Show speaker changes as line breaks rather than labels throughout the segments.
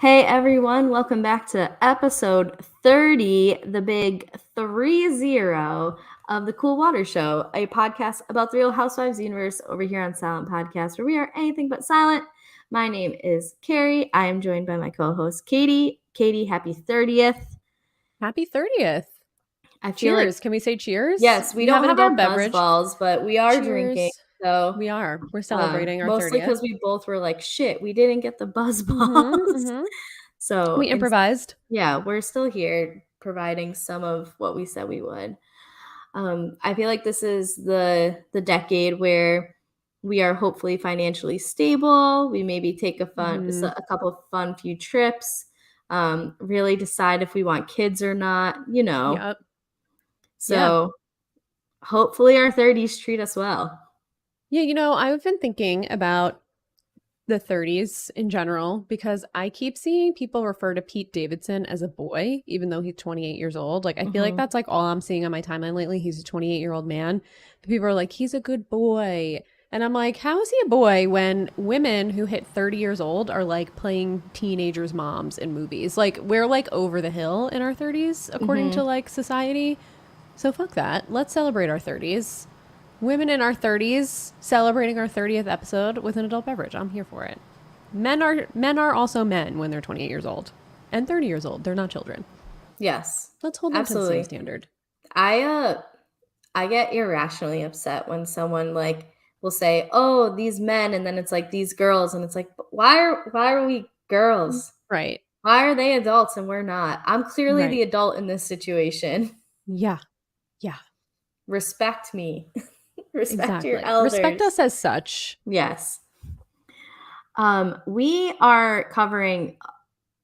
Hey everyone, welcome back to episode 30, the big 30 of the Cool Water Show, a podcast about the Real Housewives universe over here on Silent Podcast, where we are anything but silent. My name is Kari. I am joined by my co-host Katie. Katie, happy 30th.
Happy 30th.
I feel
Cheers.
like,
Can we say cheers?
yes, we don't
have an
have our
adult
buzz
beverage.
balls, but we are drinking.
Cheers.
So
We are. We're celebrating our
mostly
30th.
because we both were like, shit, we didn't get the buzz balls.
Mm-hmm.
So
We improvised.
yeah, we're still here providing some of what we said we would. I feel like this is the decade where we are hopefully financially stable. We maybe take a couple of fun few trips, really decide if we want kids or not,
Yep.
So hopefully our 30s treat us well.
Yeah, I've been thinking about the 30s in general because I keep seeing people refer to Pete Davidson as a boy, even though he's 28 years old. Like, I feel like that's like all I'm seeing on my timeline lately. He's a 28-year-old man. But people are like, he's a good boy. And I'm like, how is he a boy when women who hit 30 years old are like playing teenagers' moms in movies? Like, we're like over the hill in our 30s, according to like society. So fuck that. Let's celebrate our 30s. Women in our 30s celebrating our 30th episode with an adult beverage. I'm here for it. Men are also men when they're 28 years old and 30 years old. They're not children.
Yes.
Let's hold them to the same standard.
I get irrationally upset when someone like will say, "Oh, these men," and then it's like these girls, and it's like, why are we girls?
Right.
Why are they adults and we're not? I'm clearly the
Right.
adult in this situation.
Yeah. Yeah.
Respect me. Respect your
Exactly.
elders.
Respect us as such.
Yes. We are covering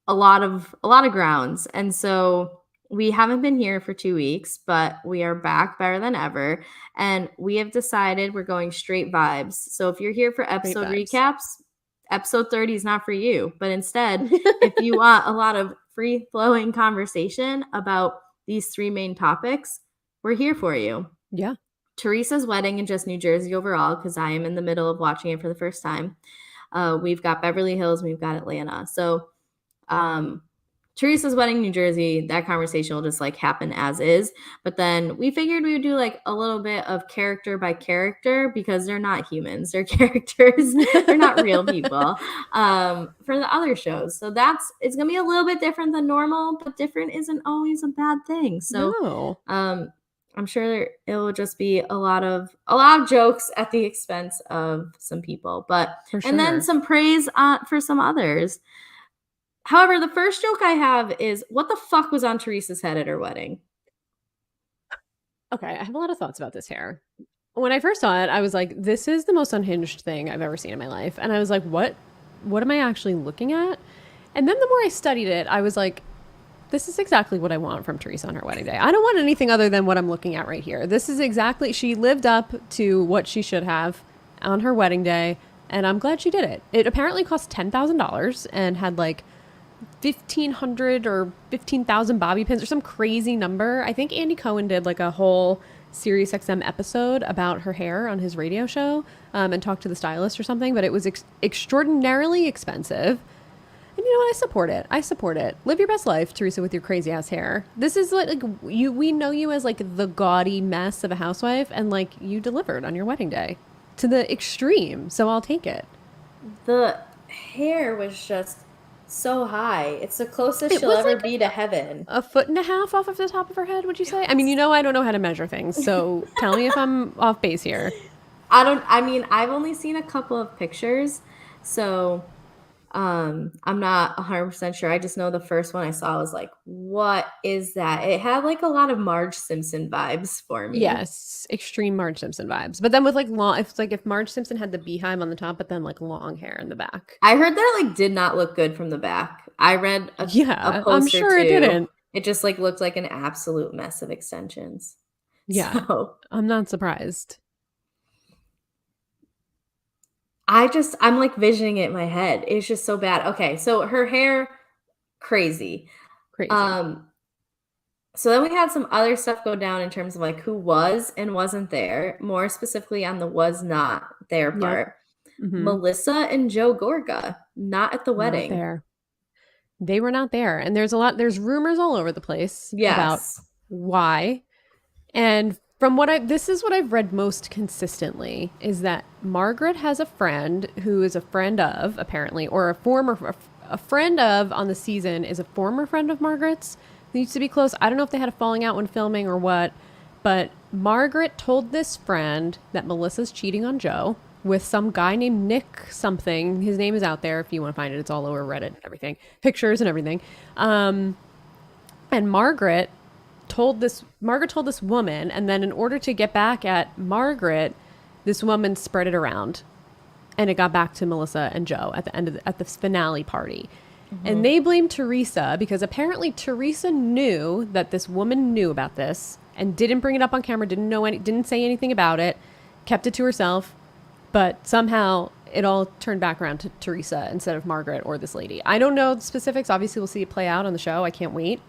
a lot of grounds, and so we haven't been here for 2 weeks, but we are back better than ever, and we have decided we're going straight vibes. So if you're here for episode recaps, episode 30 is not for you, but instead, if you want a lot of free-flowing conversation about these three main topics, we're here for you.
Yeah.
Teresa's wedding in just New Jersey overall, because I am in the middle of watching it for the first time. We've got Beverly Hills, we've got Atlanta. So Teresa's wedding, New Jersey, that conversation will just like happen as is. But then we figured we would do like a little bit of character by character because they're not humans. They're characters. They're not real people for the other shows. So it's going to be a little bit different than normal, but different isn't always a bad thing. So
no.
I'm sure it will just be a lot of jokes at the expense of some people, but and then some praise for some others. However, the first joke I have is, what the fuck was on Teresa's head at her wedding?
Okay, I have a lot of thoughts about this hair. When I first saw it, I was like, this is the most unhinged thing I've ever seen in my life. And I was like, what am I actually looking at? And then the more I studied it, I was like, this is exactly what I want from Teresa on her wedding day. I don't want anything other than what I'm looking at right here. This is exactly, she lived up to what she should have on her wedding day. And I'm glad she did it. It apparently cost $10,000 and had like 1,500 or 15,000 bobby pins or some crazy number. I think Andy Cohen did like a whole Sirius XM episode about her hair on his radio show and talked to the stylist or something, but it was extraordinarily expensive. And you know what? I support it. Live your best life, Teresa, with your crazy ass hair. This is like we know you as like the gaudy mess of a housewife, and like you delivered on your wedding day to the extreme. So I'll take it.
The hair was just so high. It's the closest she'll ever be to heaven.
A foot and a half off of the top of her head, would you say? I mean, I don't know how to measure things, so tell me if I'm off base here.
I've only seen a couple of pictures, so I'm not 100% sure. I just know the first one I saw was like, what is that? It had like a lot of Marge Simpson vibes for me.
Yes, extreme Marge Simpson vibes. But then with like long, it's like if Marge Simpson had the beehive on the top, but then like long hair in the back.
I heard that it like did not look good from the back. I read a poster
I'm sure
too.
It didn't.
It just like looked like an absolute mess of extensions.
Yeah, so, I'm not surprised.
I'm like visioning it in my head. It's just so bad. Okay, so her hair, crazy. So then we had some other stuff go down in terms of like who was and wasn't there, more specifically on the was not there part. Mm-hmm. Melissa and Joe Gorga, not at the wedding.
They were not there. And there's rumors all over the place about
Yes.
why. And this is what I've read most consistently is that Margaret has a friend who is a friend of, apparently, or a friend of on the season is a former friend of Margaret's who used to be close. I don't know if they had a falling out when filming or what, but Margaret told this friend that Melissa's cheating on Joe with some guy named Nick something. His name is out there if you want to find it. It's all over Reddit and everything, pictures and everything. And Margaret told this woman, and then in order to get back at Margaret, this woman spread it around, and it got back to Melissa and Joe at the end of at the finale party. Mm-hmm. And they blamed Teresa because apparently Teresa knew that this woman knew about this and didn't bring it up on camera, didn't say anything about it, kept it to herself, but somehow it all turned back around to Teresa instead of Margaret or this lady. I don't know the specifics. Obviously, we'll see it play out on the show. I can't wait.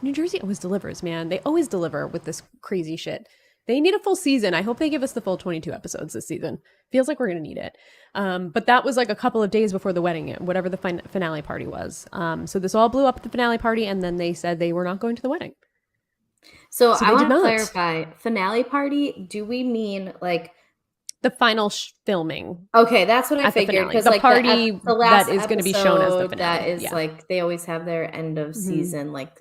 New Jersey always delivers, man. They always deliver with this crazy shit. They need a full season. I hope they give us the full 22 episodes this season. Feels like we're going to need it. But that was like a couple of days before the wedding, whatever the finale party was. So this all blew up at the finale party, and then they said they were not going to the wedding.
So I want to clarify, finale party, do we mean like
the final filming?
Okay, that's what I figured.
Because the party the last that is going to be shown as the finale.
That is like, they always have their end of season, like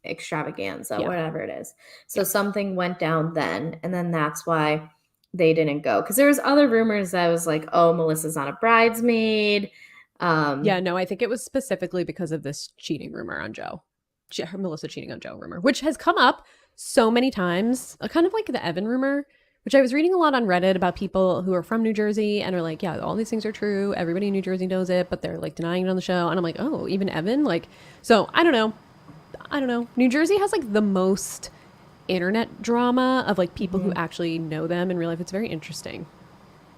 extravaganza, whatever it is. So something went down then, and then that's why they didn't go. Because there was other rumors that was like, oh, Melissa's not a bridesmaid.
No, I think it was specifically because of this cheating rumor on Joe. Melissa cheating on Joe rumor, which has come up so many times, kind of like the Evan rumor, which I was reading a lot on Reddit about people who are from New Jersey and are like, yeah, all these things are true. Everybody in New Jersey knows it, but they're like denying it on the show. And I'm like, oh, even Evan? Like, so I don't know. New Jersey has like the most internet drama of like people who actually know them in real life. It's very interesting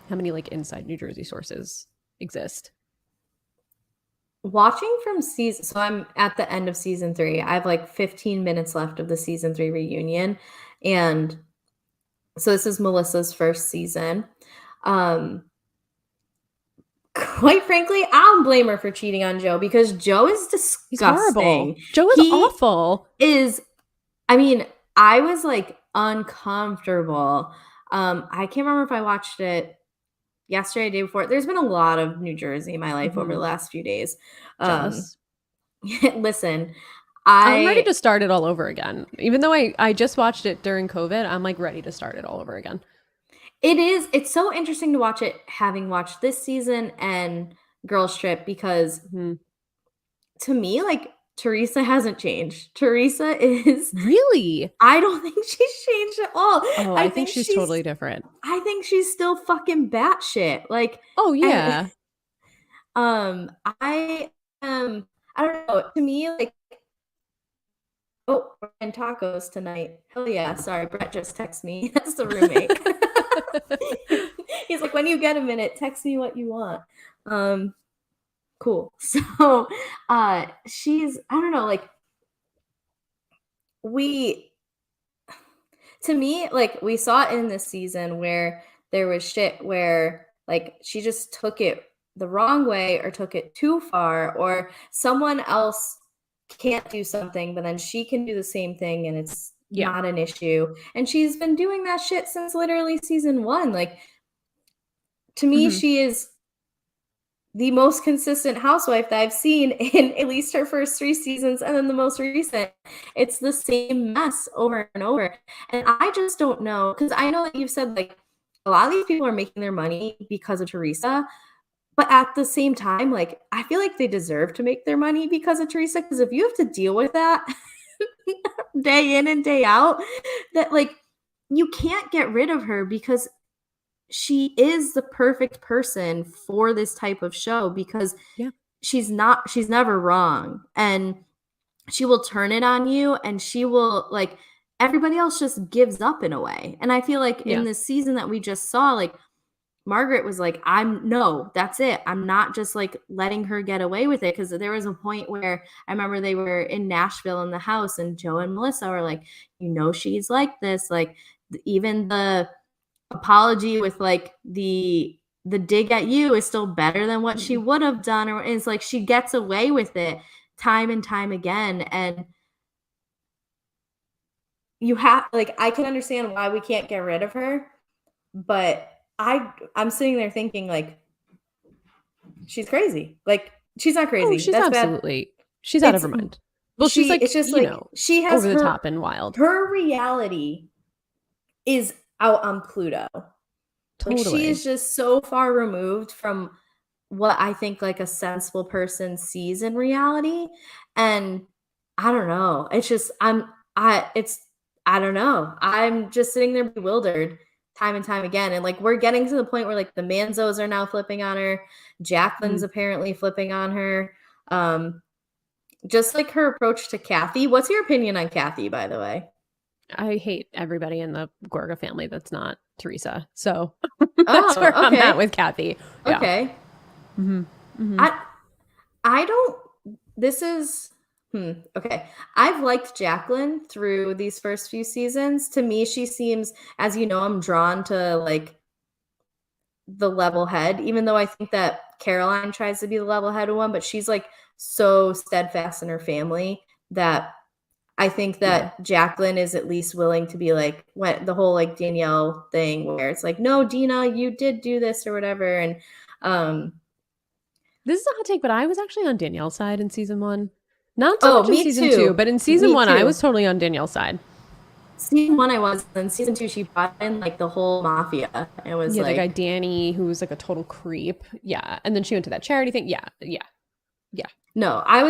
how many like inside New Jersey sources exist.
Watching from season, so I'm at the end of season 3. I have like 15 minutes left of the season 3 reunion. And so this is Melissa's first season. Quite frankly, I don't blame her for cheating on Joe because Joe is disgusting.
He's horrible. Joe is awful.
I mean, I was like uncomfortable. I can't remember if I watched it yesterday, day before. There's been a lot of New Jersey in my life over the last few days. Listen,
I'm ready to start it all over again. Even though I just watched it during COVID, I'm like ready to start it all over again.
It's so interesting to watch it having watched this season and Girls Trip because to me, like, Teresa hasn't changed. Teresa is
really.
I don't think she's changed at all.
Oh, I think she's totally different.
I think she's still fucking batshit. Like,
oh yeah.
I don't know. To me, like, oh, we're in tacos tonight. Hell yeah! Sorry, Brett just texted me. That's the roommate. He's like, when you get a minute, text me what you want. Cool. So she's, I don't know, like, to me, like, we saw it in this season where there was shit where like she just took it the wrong way or took it too far, or someone else can't do something but then she can do the same thing and it's not an issue. And she's been doing that shit since literally season 1. Like, to me, she is the most consistent housewife that I've seen in at least her first 3 seasons, and then the most recent. It's the same mess over and over. And I just don't know, because I know that you've said, like, a lot of these people are making their money because of Teresa, but at the same time, like, I feel like they deserve to make their money because of Teresa, because if you have to deal with that day in and day out, that, like, you can't get rid of her because she is the perfect person for this type of show, because she's never wrong, and she will turn it on you, and she will, like, everybody else just gives up in a way. And I feel like in this season that we just saw, like, Margaret was like, that's it. I'm not just like letting her get away with it. Because there was a point where I remember they were in Nashville in the house, and Joe and Melissa were like, she's like this, like, even the apology with like the dig at you is still better than what she would have done, or it's like she gets away with it. time and time again. And you have like I can understand why we can't get rid of her, but I'm sitting there thinking like she's crazy. Like she's not
Oh,
crazy.
she's
That's bad.
absolutely, she's out of
It's
her mind. Well, she's like,
it's just
you
like
know,
she has
over the top and wild.
her reality is out on Pluto. Like she
Totally.
is just so far removed from what I think like a sensible person sees in reality. And I don't know. It's just I don't know. I'm just sitting there bewildered time and time again. And like we're getting to the point where like the Manzos are now flipping on her. Jacqueline's
Mhm.
apparently flipping on her. Um, just like her approach to Kathy. What's your opinion on Kathy, by the way?
I hate everybody in the Gorga family that's not Teresa. So that's where
Oh,
I'm at
okay.
with Kathy. Yeah.
Okay.
Hmm. Hmm.
I I don't this is okay. I've liked Jacqueline through these first few seasons. To me, she seems, as you know, I'm drawn to like the level head, even though I think that Caroline tries to be the level headed one, but she's like so steadfast in her family that I think
Yeah.
that Jacqueline is at least willing to be like what the whole like Danielle thing where it's like, no, Dina, you did do this or whatever. And um
This is a hot take, but I was actually on Danielle's side in season one. Not so
oh,
much in
me
season two,
too.
but in season
Me
one, I
too.
was totally on Danielle's side.
Season 1 I was, then season 2 she brought in, like, the whole mafia. It was
Yeah, the guy
like
Danny, who was like a total creep. Yeah. And then she went to that charity thing. Yeah. Yeah. Yeah.
no, I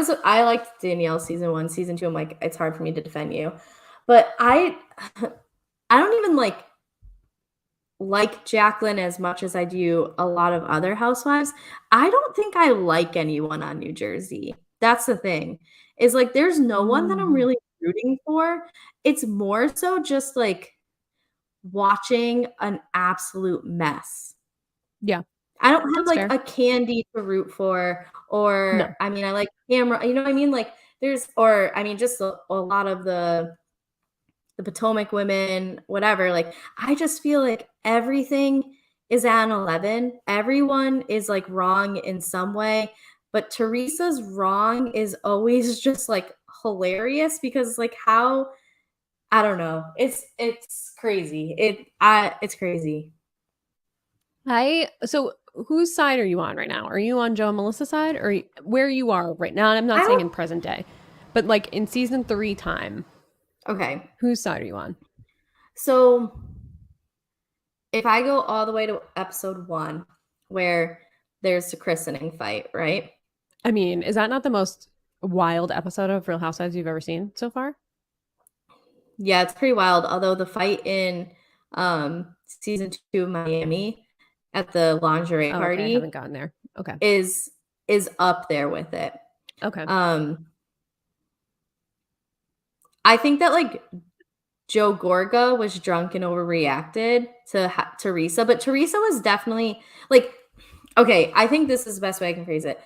liked Danielle season 1, season 2, I'm like, "It's hard for me to defend you." But I don't even, like Jacqueline as much as I do a lot of other housewives. I don't think I like anyone on New Jersey. That's the thing, is, like, there's no one that I'm
Mm.
really rooting for. It's more so just, like, watching an absolute mess.
Yeah.
I don't have,
That's
like,
fair.
a Candy to root for,
No.
or I mean, I like Camera, you know what I mean? Like, there's or I mean, just a lot of the Potomac women, whatever, like, I just feel like everything is at an 11. Everyone is, like, wrong in some way, but Teresa's wrong is always just, like, hilarious because, like, how I don't know. It's crazy. It's crazy.
So whose side are you on right now? Are you on Joe and Melissa's side or where you are right now? And I'm
I
not saying
don't
in present day, but like in season three time,
okay.
whose side are you on?
So if I go all the way to episode 1 where there's the christening fight, right?
I mean, is that not the most wild episode of Real Housewives you've ever seen so far?
Yeah, it's pretty wild, although the fight in, season 2 of Miami at the lingerie
Oh, okay. I haven't
party
gotten there. Okay.
is up there with it.
Okay.
Um, I think that, like, Joe Gorga was drunk and overreacted to Teresa, but Teresa was definitely like, okay, I think this is the best way I can phrase it.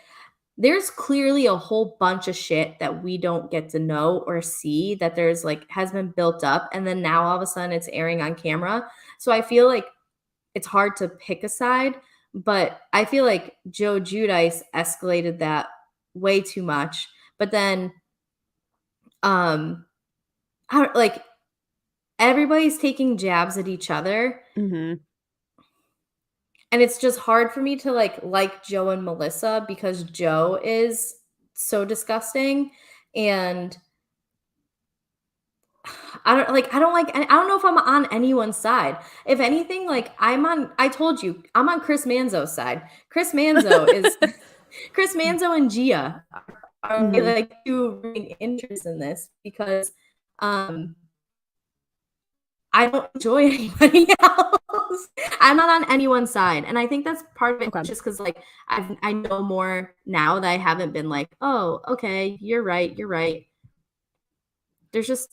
There's clearly a whole bunch of shit that we don't get to know or see that there's like has been built up and then now all of a sudden it's airing on camera. So I feel like it's hard to pick a side, but I feel like Joe Judice escalated that way too much. But then um like everybody's taking jabs at each other
Mm-hmm.
and it's just hard for me to like Joe and Melissa because Joe is so disgusting and I don't know if I'm on anyone's side. If anything, like I told you, I'm on Chris Manzo's side. Chris Manzo is Chris Manzo and Gia are
Mm-hmm.
like two main interests in this because um I don't enjoy anybody else. I'm not on anyone's side. And I think that's part of it
Okay.
just because like I know more now that I haven't been like, oh, okay, you're right, you're right. They're just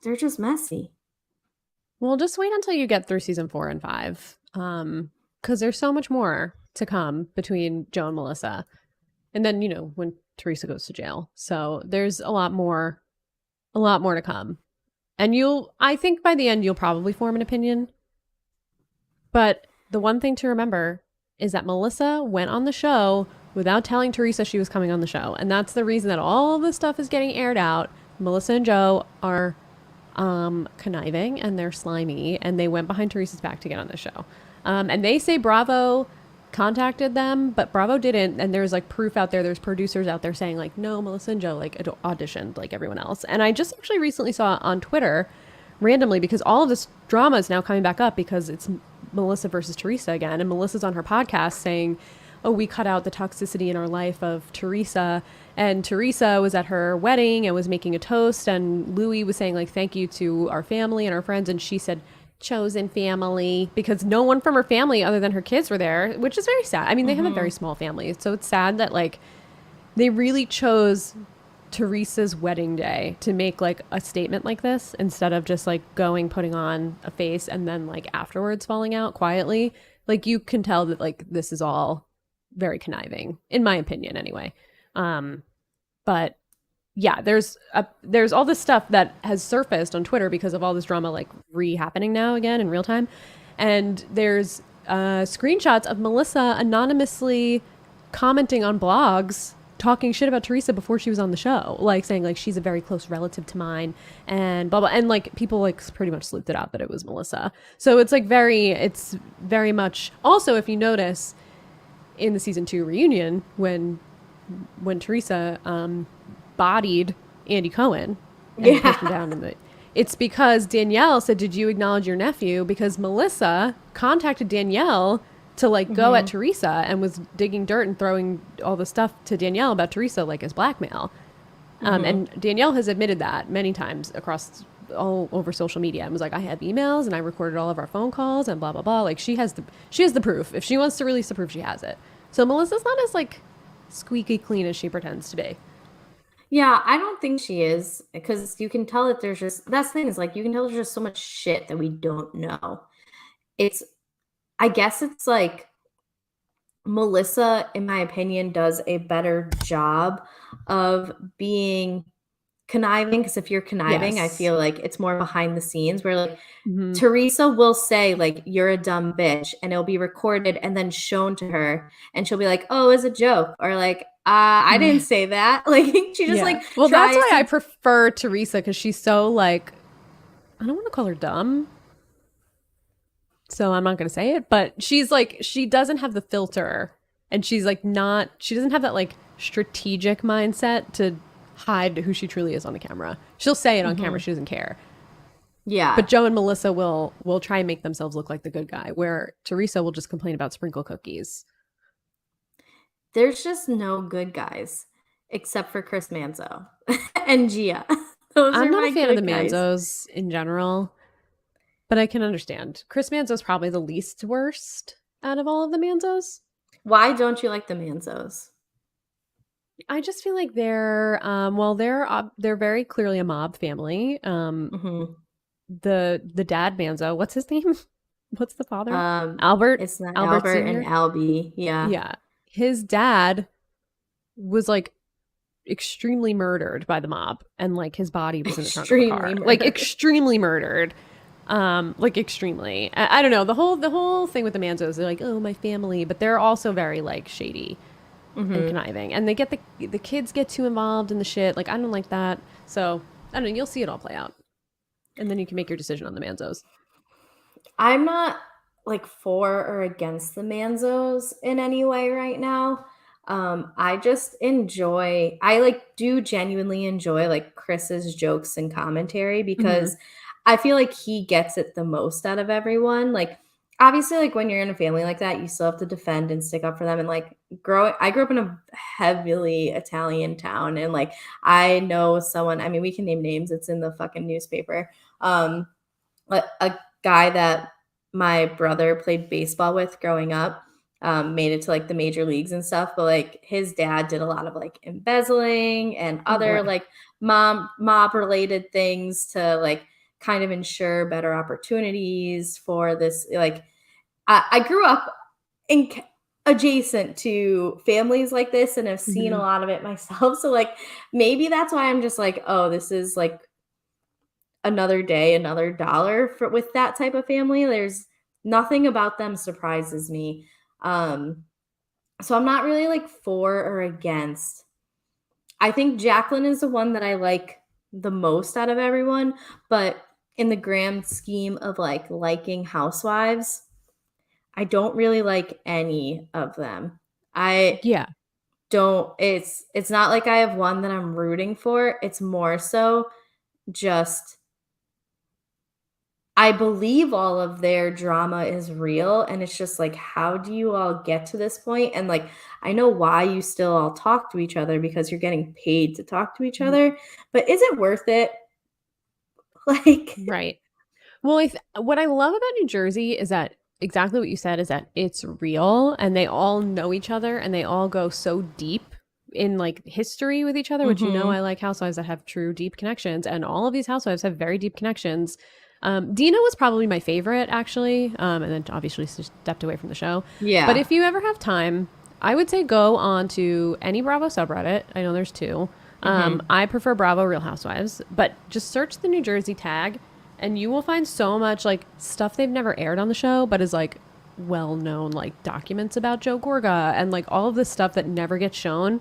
they're just messy.
Well, just wait until you get through season 4 and 5. Because there's so much more to come between Joe and Melissa. And then, when Teresa goes to jail. So there's a lot more to come. And I think by the end, you'll probably form an opinion. But the one thing to remember is that Melissa went on the show without telling Teresa she was coming on the show. And that's the reason that all this stuff is getting aired out. Melissa and Joe are conniving and they're slimy, and they went behind Teresa's back to get on the show. And they say Bravo contacted them, but Bravo didn't. And there's like proof out there. There's producers out there saying like, no, Melissa and Joe like auditioned like everyone else. And I just actually recently saw on Twitter randomly, because all of this drama is now coming back up because it's Melissa versus Teresa again. And Melissa's on her podcast saying, oh, we cut out the toxicity in our life of Teresa. And Teresa was at her wedding and was making a toast. And Louis was saying, like, thank you to our family and our friends. And she said, chosen family, because no one from her family other than her kids were there, which is very sad. I mean, they have a very small family. So it's sad that, like, they really chose Teresa's wedding day to make, like, a statement like this instead of just, like, putting on a face and then, like, afterwards falling out quietly. Like, you can tell that, like, this is all very conniving, in my opinion, anyway. But yeah, there's all this stuff that has surfaced on Twitter because of all this drama, like re-happening now again in real time. And there's screenshots of Melissa anonymously commenting on blogs talking shit about Teresa before she was on the show, like saying like she's a very close relative to mine and blah blah, and like people like pretty much sleuthed it out that it was Melissa. So it's like it's very much. Also, if you notice in the season 2 reunion when Teresa bodied Andy Cohen and pushed him down in the, it's because Danielle said, did you acknowledge your nephew? Because Melissa contacted Danielle to like go at Teresa and was digging dirt and throwing all the stuff to Danielle about Teresa like as blackmail. And Danielle has admitted that many times across all over social media and was like, I have emails and I recorded all of our phone calls and blah blah blah. Like she has the proof. If she wants to release the proof, she has it. So Melissa's not as like squeaky clean as she pretends to be.
Yeah, I don't think she is, because you can tell that that's the thing, is like you can tell there's just so much shit that we don't know. I guess it's like Melissa, in my opinion, does a better job of being conniving, because if you're conniving, I feel like it's more behind the scenes where like Teresa will say like, you're a dumb bitch, and it'll be recorded and then shown to her and she'll be like, oh, it's a joke, or like, I didn't say that. Like she just like,
well, that's why I prefer Teresa, because she's so like, I don't want to call her dumb, so I'm not going to say it, but she's like, she doesn't have the filter, and she's like she doesn't have that like strategic mindset to hide who she truly is on the camera. She'll say it on camera. She doesn't care.
Yeah.
But Joe and Melissa will try and make themselves look like the good guy, where Teresa will just complain about sprinkle cookies.
There's just no good guys except for Chris Manzo and Gia.
I'm not a fan of the Manzos in general, but I can understand. Chris Manzo's probably the least worst out of all of the Manzos.
Why don't you like the Manzos?
I just feel like they're very clearly a mob family. The dad Manzo, what's his name? What's the father? Albert.
It's not Albert and Albie. Yeah.
Yeah. His dad was like extremely murdered by the mob, and like his body was in the trunk of the car. Like extremely murdered. Like extremely. I don't know. The whole thing with the Manzos, they're like, oh, my family, but they're also very like shady and conniving, and they get the kids get too involved in the shit. Like I don't like that. So I don't know. You'll see it all play out, and then you can make your decision on the Manzos.
I'm not like for or against the Manzos in any way right now. I just do genuinely enjoy like Chris's jokes and commentary, because I feel like he gets it the most out of everyone. Like obviously, like when you're in a family like that, you still have to defend and stick up for them. And like I grew up in a heavily Italian town, and like I know someone, I mean, we can name names, it's in the fucking newspaper. A guy that my brother played baseball with growing up, made it to like the major leagues and stuff, but like his dad did a lot of like embezzling and other like mob related things to like kind of ensure better opportunities for this. Like I grew up adjacent to families like this and have seen a lot of it myself. So like maybe that's why I'm just like, oh, this is like another day, another dollar with that type of family. There's nothing about them surprises me. So I'm not really like for or against. I think Jacqueline is the one that I like the most out of everyone, but in the grand scheme of like liking Housewives, I don't really like any of them. I
Yeah.
don't it's not like I have one that I'm rooting for. It's more so just I believe all of their drama is real, and it's just like, how do you all get to this point? And like, I know why you still all talk to each other because you're getting paid to talk to each
Mhm.
other, but is it worth it? Like,
Right. Well, what I love about New Jersey is that exactly what you said is that it's real and they all know each other and they all go so deep in like history with each other, which I
mhm.
like housewives that have true deep connections, and all of these housewives have very deep connections. Dina was probably my favorite actually, and then obviously stepped away from the show. But
Yeah.
if you ever have time, I would say go on to any Bravo subreddit. I know there's two.
Mhm.
I prefer Bravo Real Housewives, but just search the New Jersey tag and you will find so much like stuff they've never aired on the show, but is like well known, like documents about Joe Gorga and like all of this stuff that never gets shown,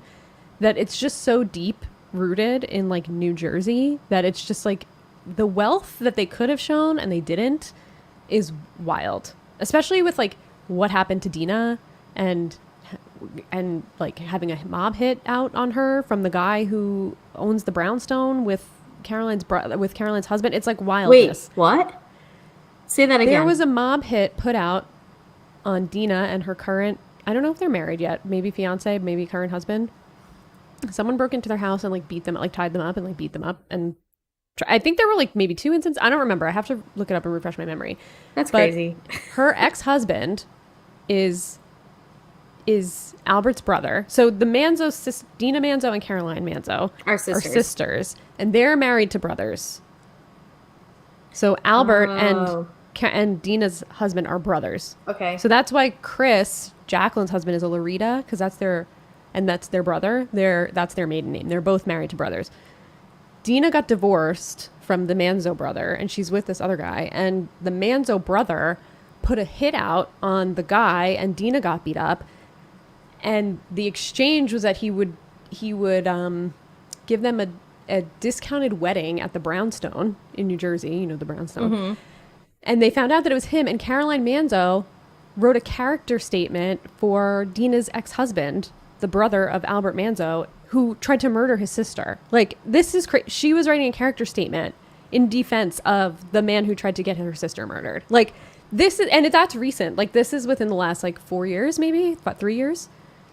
that it's just so deep rooted in like New Jersey that it's just like the wealth that they could have shown and they didn't is wild. Especially with like what happened to Dina and like having a mob hit out on her from the guy who owns the brownstone with with Caroline's husband. It's like
Wait,
wildness.
what? Say that
There
again.
was a mob hit put out on Dina and her current, I don't know if they're married yet, maybe fiance, maybe current husband. Someone broke into their house and like beat them, like tied them up and like beat them up. And I think there were like maybe two incidents. I don't remember. I have to look it up and refresh my memory.
That's
But
crazy.
her ex husband is Albert's brother. So the Dina Manzo and Caroline Manzo
Our
are
sisters.
sisters, and they're married to brothers. So Albert
Oh,
and Dina's husband are brothers.
okay.
So that's why Chris, Jacqueline's husband, is a Larita because that's their brother. That's their maiden name. They're both married to brothers. Dina got divorced from the Manzo brother, and she's with this other guy. And the Manzo brother put a hit out on the guy, and Dina got beat up. And the exchange was that he would give them a discounted wedding at the Brownstone in New Jersey. You know the Brownstone.
Mhm.
And they found out that it was him. And Caroline Manzo wrote a character statement for Dina's ex-husband, the brother of Albert Manzo, who tried to murder his sister. Like, this is crazy. She was writing a character statement in defense of the man who tried to get her sister murdered. Like, that's recent. Like, this is within the last, like, 4 years, maybe? About 3 years?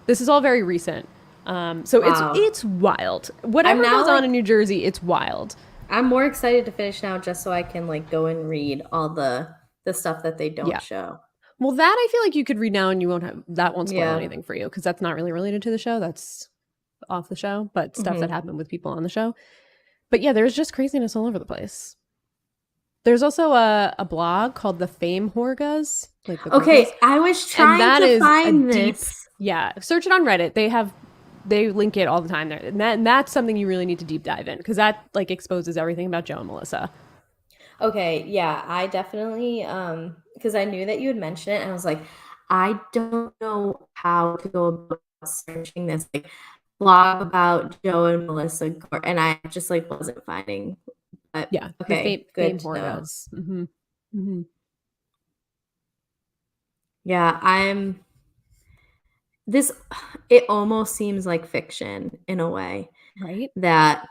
This is all very recent. So
Wow.
it's wild.
I'm
Whatever
now
goes on
like
in New Jersey, it's wild.
I'm more excited to finish now just so I can like go and read all the stuff that they don't
Yeah.
show.
Well, that I feel like you could read now and that won't spoil
Yeah.
anything for you because that's not really related to the show. That's off the show, but stuff that
Mhm.
happened with people on the show. But yeah, there's just craziness all over the place. There's also a blog called the Fame Horgas, like the Gorgas,
Okay, I was
and
trying
that
to
is a
find
deep,
this.
yeah. Search it on Reddit. They link it all the time there, and that's something you really need to deep dive in because that like exposes everything about Joe and Melissa.
Okay, yeah, I definitely because I knew that you had mentioned it and I was like, I don't know how to go about searching this like blog about Joe and Melissa and I just like wasn't finding. But
Yeah, the
okay,
Fame
good to know.
Horgas. Mm-hmm. Mm-hmm.
Yeah, I'm this it almost seems like fiction in a way
Right.
that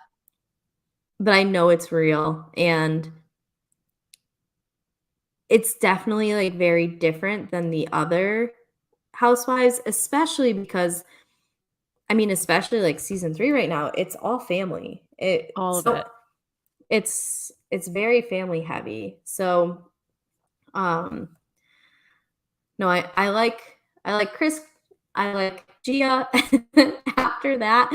but I know it's real and it's definitely like very different than the other housewives, especially because I mean, especially like season 3 right now, it's all family.
All of
So
it.
it's very family heavy. So, um, no, I like Chris, I like Gia. After that,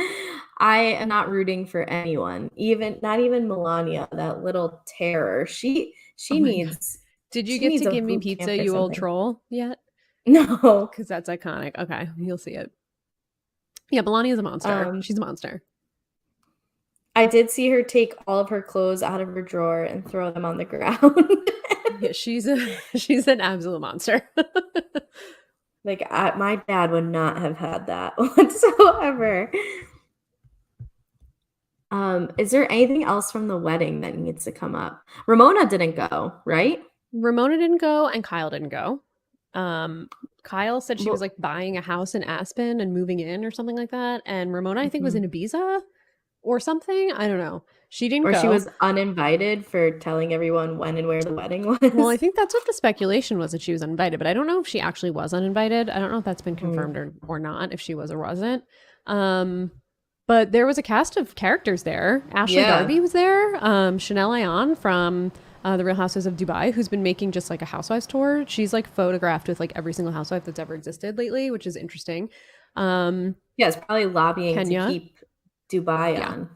I am not rooting for anyone, even not even Melania, that little terror.
Oh my god. Did you
She
get
needs
to
a
give me
boot camp
pizza,
or
you old
something.
troll, yet?
No.
Because that's iconic. Okay, you'll see it. Yeah, Melania's a monster.
Um,
She's a monster.
I did see her take all of her clothes out of her drawer and throw them on the ground.
Yeah, she's a she's an absolute monster.
Like my dad would not have had that whatsoever. Is there anything else from the wedding that needs to come up? Ramona didn't go, right?
Ramona didn't go and Kyle didn't go. Um, Kyle said she was
Well,
like buying a house in Aspen and moving in or something like that. And Ramona, I think, was
mhm.
in Ibiza or something. I don't know. She didn't
Or she
go.
was uninvited for telling everyone when and where the wedding
Well, I
was.
think that's what the speculation was, that she was uninvited, but I don't know if she actually was uninvited. I don't know if that's been confirmed
Mm.
or not, if she was or wasn't. Um, but there was a cast of characters there. Ashley
Yeah.
Darby was there. Chanel Ayan from The Real Housewives of Dubai, who's been making just like a Housewives tour. She's like photographed with like every single housewife that's ever existed lately, which is interesting. Um,
Yeah, it's probably lobbying to
Kenya,
keep Dubai
yeah,
on.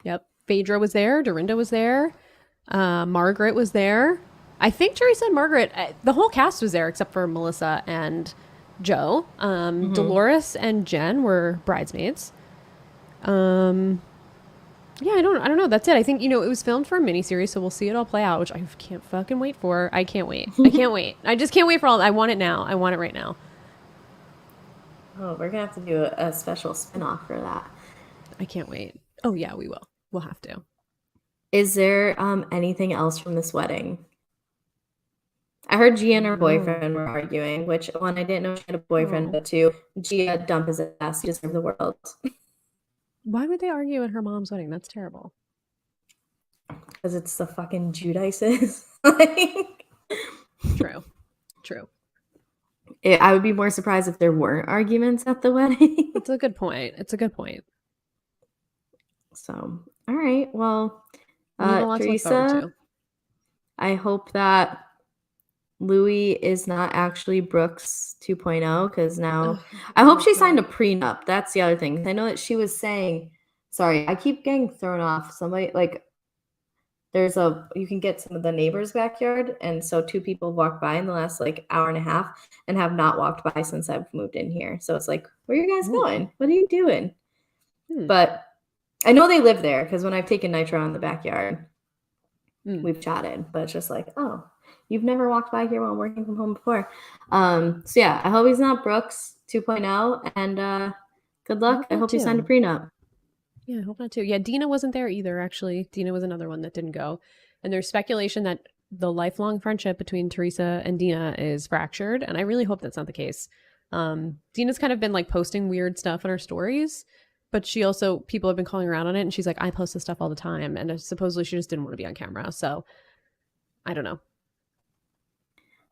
yep. Phaedra was there. Dorinda was there. Margaret was there. I think Teresa and Margaret, the whole cast was there except for Melissa and Joe.
Hmm.
Dolores and Jen were bridesmaids. Um, yeah, I don't know. That's it. I think, it was filmed for a miniseries, so we'll see it all play out, which I can't fucking wait for. I can't wait. I can't wait. I just can't wait for all. I want it now. I want it right now.
Oh, we're gonna have to do a special spin-off for that.
I can't wait. Oh yeah, we will. We'll have to.
Is there anything else from this wedding? I heard Gia and her
No.
boyfriend were arguing, which one I didn't know she had a boyfriend,
Oh,
but two, Gia dump his ass, he deserved the world.
why would they argue at her mom's wedding? That's terrible.
Because it's the fucking Judices. Like,
True. True.
I would be more surprised if there weren't arguments at the wedding.
It's a good point. It's a good point.
So, all right. Well,
We have a lot to look forward
Teresa,
to.
I hope that Louis is not actually Brooks 2.0 because now
Ugh,
I
I
hope
hope
she signed a
not.
prenup. That's the other thing. I know that she was saying, sorry, I keep getting thrown off. Somebody like you can get some of the neighbor's backyard, and so two people walked by in the last like hour and a half and have not walked by since I've moved in here. So it's like, where are you guys
Ooh.
going? What are you doing?
Hmm.
But I know they live there because when I've taken Nitro in the backyard,
Hmm.
we've chatted. But it's just like, oh, you've never walked by here while I'm working from home before. So yeah, I hope he's not Brooks 2.0, and good
I
luck.
hope
I
not
hope you signed a
too.
prenup.
Yeah, I hope not too. Yeah, Dina wasn't there either, actually. Dina was another one that didn't go. And there's speculation that the lifelong friendship between Teresa and Dina is fractured. And I really hope that's not the case. Dina's kind of been like posting weird stuff on her stories, but she also, people have been calling her out on it. And she's like, I post this stuff all the time. And supposedly she just didn't want to be on camera. So I don't know.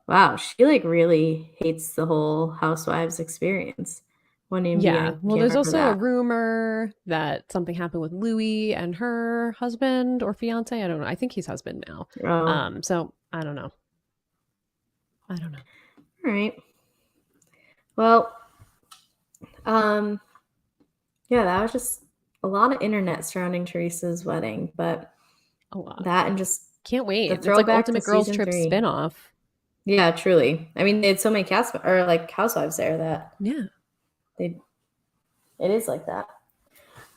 Wow, she like really hates the whole Housewives experience. Wouldn't even be
Yeah.
on
Well, there's
camera for
also a
that.
rumor that something happened with Louis and her husband or fiance. I don't know. I think he's husband now.
Oh,
So I don't know. I don't know.
all right. Well, um, yeah, that was just a lot of internet surrounding Teresa's wedding, but
A lot.
that and just
Can't
the
wait. It's like
throwback to
Ultimate Girls
season
Trip
three.
spinoff.
Yeah, truly. I mean, they had so many cast or like housewives there that
Yeah.
they it is like that.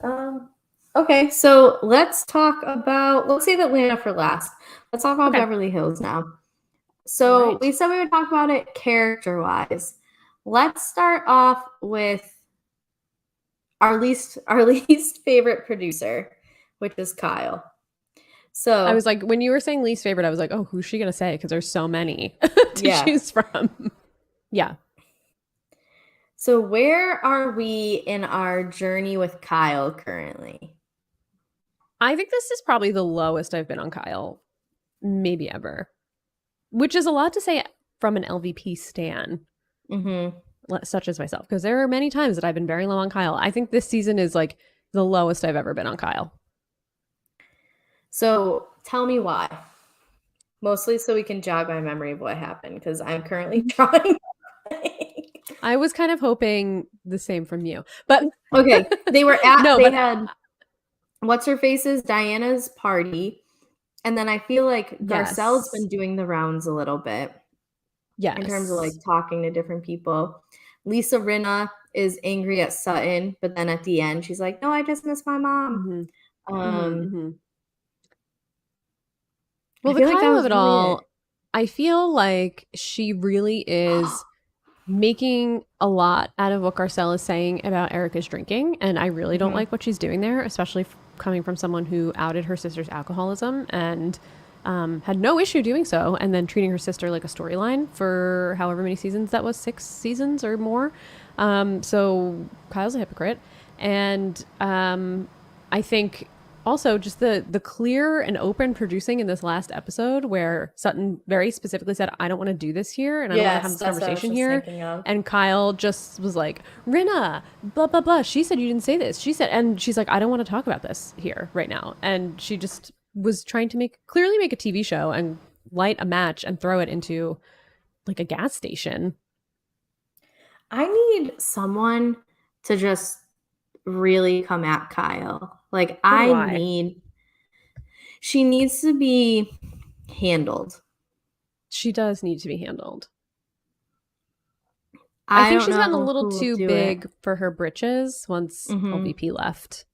Um, okay, so let's save Atlanta for last. Let's talk about
Okay.
Beverly Hills now.
All
So
right.
we said we would talk about it character wise. Let's start off with our least favorite producer, which is Kyle.
I
So
was like, when you were saying least favorite, I was like, oh, who's she going to say? Because there's so many to
yeah.
choose from. Yeah.
So where are we in our journey with Kyle currently?
I think this is probably the lowest I've been on Kyle, maybe ever, which is a lot to say from an LVP stan,
Mm-hmm.
such as myself, because there are many times that I've been very low on Kyle. I think this season is like the lowest I've ever been on Kyle.
So tell me why. Mostly so we can jog my memory of what happened because I'm currently trying.
I was kind of hoping the same from you, but
Okay,
no,
they
but
had what's her face's Diana's party, and then I feel like Garcelle's
yes,
been doing the rounds a little bit in terms of like
yes.
talking to different people. Lisa Rinna is angry at Sutton, but then at the end she's like, "No, I just miss my mom."
Mm-hmm. Mm-hmm,
Um,
mm-hmm.
I
Well, the
feel like that
Kyle of
was
it
really it.
all, I feel like she really is making a lot out of what Garcelle is saying about Erica's drinking, and I really don't
Mhm.
like what she's doing there, especially coming from someone who outed her sister's alcoholism and had no issue doing so, and then treating her sister like a storyline for however many seasons that was, 6 seasons or more. So Kyle's a hypocrite, and I think also just the clear and open producing in this last episode where Sutton very specifically said, I don't want to do this here and I don't want to have
Yes,
this
that's what I was
conversation
just
here.
thinking of.
And Kyle just was like, Rinna, blah, blah, blah. She said you didn't say this. She said, and she's like, I don't want to talk about this here right now. And she just was trying to clearly make a TV show and light a match and throw it into like a gas station.
I need someone to just really come at Kyle. Like,
So do I.
she needs to be handled.
She does need to be handled. I
I
think
don't
she's gotten a
know
little
who will
too
do it.
big for her britches once
Mhm.
LVP left.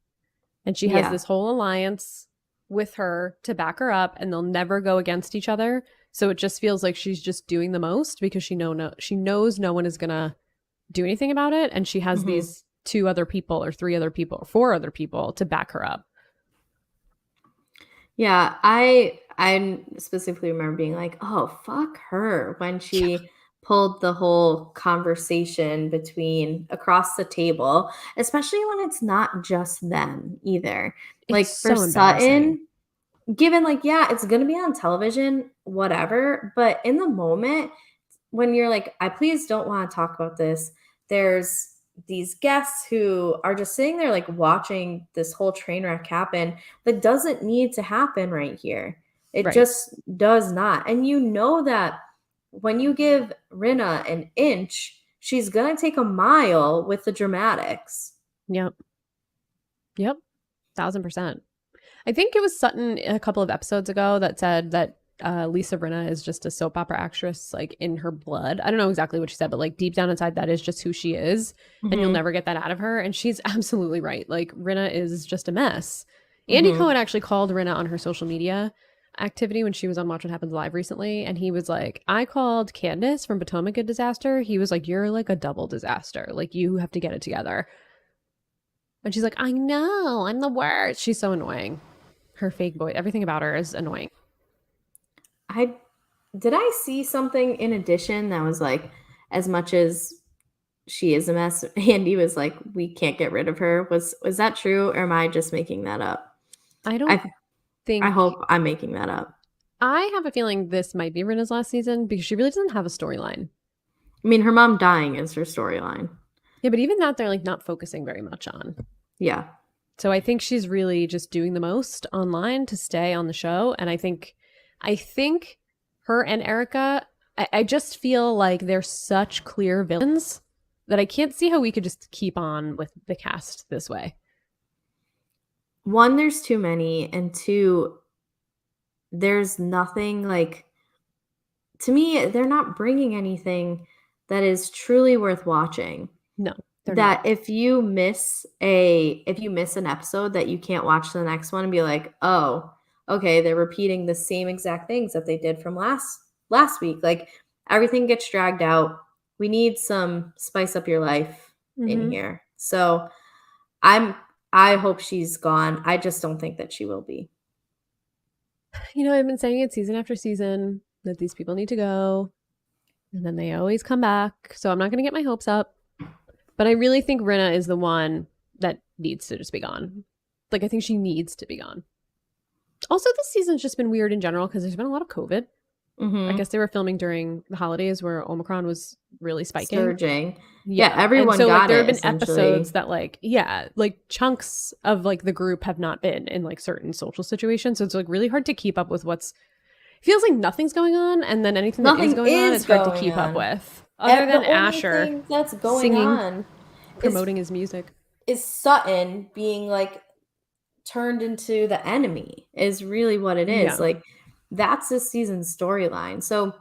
And she has
Yeah.
this whole alliance with her to back her up, and they'll never go against each other. So it just feels like she's just doing the most because she knows no one is gonna do anything about it, and she has
Mhm.
these 2 other people or 3 other people or 4 other people to back her up.
Yeah, I specifically remember being like, "Oh, fuck her," when
Yeah,
she pulled the whole conversation between across the table, especially when it's not just them either.
it's
Like, for
so embarrassing.
Sutton, given, like, yeah, it's gonna be on television, whatever, but in the moment, when you're like, "I please don't wanna talk about this," there's these guests who are just sitting there, like, watching this whole train wreck happen that doesn't need to happen right here. It
Right.
just does not, and you know that when you give Rinna an inch, she's gonna take a mile with the dramatics.
Yep. Yep. 1,000%. I think it was Sutton a couple of episodes ago that said that Lisa Rinna is just a soap opera actress, like in her blood. I don't know exactly what she said, but like deep down inside, that is just who she is, and you'll
Mhm,
never get that out of her. And she's absolutely right. Like Rinna is just a mess. Andy
mhm.
Cohen actually called Rinna on her social media activity when she was on Watch What Happens Live recently, and he was like, "I called Candace from Potomac a disaster." He was like, "You're like a double disaster. Like you have to get it together." And she's like, "I know, I'm the worst." She's so annoying. Her fake voice, everything about her is annoying.
I did I see something in addition that was like, as much as she is a mess, Andy was like, "We can't get rid of her." Was that true, or am I just making that up?
I don't
I I
think
hope I'm making that up.
I have a feeling this might be Rinna's last season because she really doesn't have a storyline.
I mean, her mom dying is her storyline.
Yeah, but even that they're like not focusing very much on.
Yeah.
So I think she's really just doing the most online to stay on the show. And I think her and Erica, I just feel like they're such clear villains that I can't see how we could just keep on with the cast this way.
1, there's too many, and 2, there's nothing like to me, they're not bringing anything that is truly worth watching.
No, they're not.
That if you miss an episode that you can't watch the next one and be like, "Oh, okay, they're repeating the same exact things that they did from last week." Like, everything gets dragged out. We need some spice up your life in
Mm-hmm.
here. So, I'm I hope she's gone. I just don't think that she will be.
I've been saying it season after season that these people need to go, and then they always come back. So I'm not going to get my hopes up. But I really think Rinna is the one that needs to just be gone. Like, I think she needs to be gone. Also, this season's just been weird in general because there's been a lot of COVID. I
Mhm.
guess they were filming during the holidays where Omicron was really spiking.
Surging. Yeah,
Yeah. And
everyone
so, like,
got
there have
it
been episodes
essentially.
that, like, yeah, like chunks of like the group have not been in like certain social situations. So it's like really hard to keep up with feels like nothing's going on. And then anything that is
Nothing
going on,
is
it's hard to
going
keep up
on.
with. Other than
The only
Asher
thing that's going
singing,
on is
promoting his music.
Sutton being, like, turned into the enemy is really what it is,
Yeah.
like, that's this season's storyline, so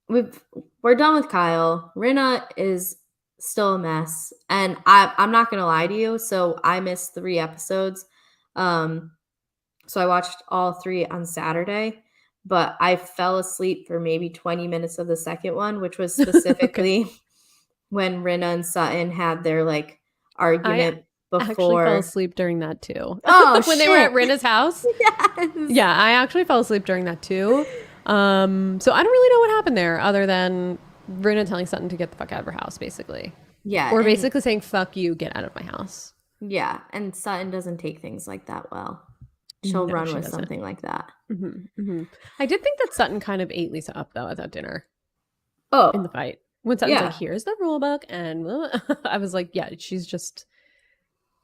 we're done with Kyle. Rinna is still a mess, and I'm not gonna lie to you, so I missed 3 episodes, um, so I watched all 3 on Saturday, but I fell asleep for maybe 20 minutes of the second one, which was
Okay.
specifically when Rinna and Sutton had their like
I
argument
actually fell
before.
asleep during that too.
Oh
When they were at
shit.
Rinna's house.
Yes.
Yeah, I actually fell asleep during that too. So I don't really know what happened there other than Rinna telling Sutton to get the fuck out of her house, basically.
Yeah,
Or
and
basically saying, fuck you, get out of my house.
yeah, and Sutton doesn't take things like that well. She'll
No,
run
she
with
doesn't.
something like that.
I did think that Sutton kind of ate Lisa up, though, at that dinner in the
Oh,
fight. When Sutton's like,
yeah.
here's the rule book, and I was like, yeah, she's just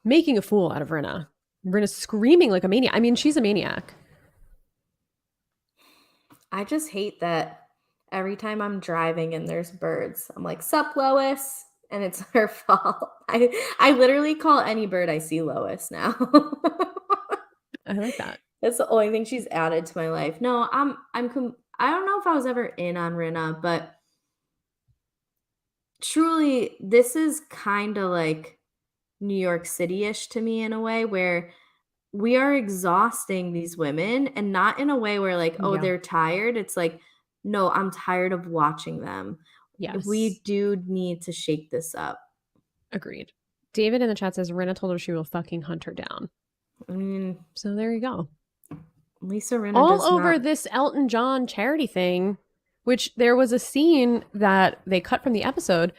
making a fool out of Rinna. Rinna's screaming like a maniac. I mean, she's a maniac.
I just hate that every time I'm driving and there's birds, I'm like, "Sup, Lois?" And it's her fault. I literally call any bird I see Lois now.
I like that.
That's the only thing she's added to my life. No, I don't know if I was ever in on Rinna, but truly, this is kind of like New York City-ish to me in a way where we are exhausting these women and not in a way where like, oh,
Yeah.
they're tired. It's like, no, I'm tired of watching them. We
Yes.
do need to shake this up.
Agreed. David in the chat says Rinna told her she will fucking hunt her down.
I mean,
So there you go.
Lisa Rinna
All
does
over
not.
this Elton John charity thing, which there was a scene that they cut from the episode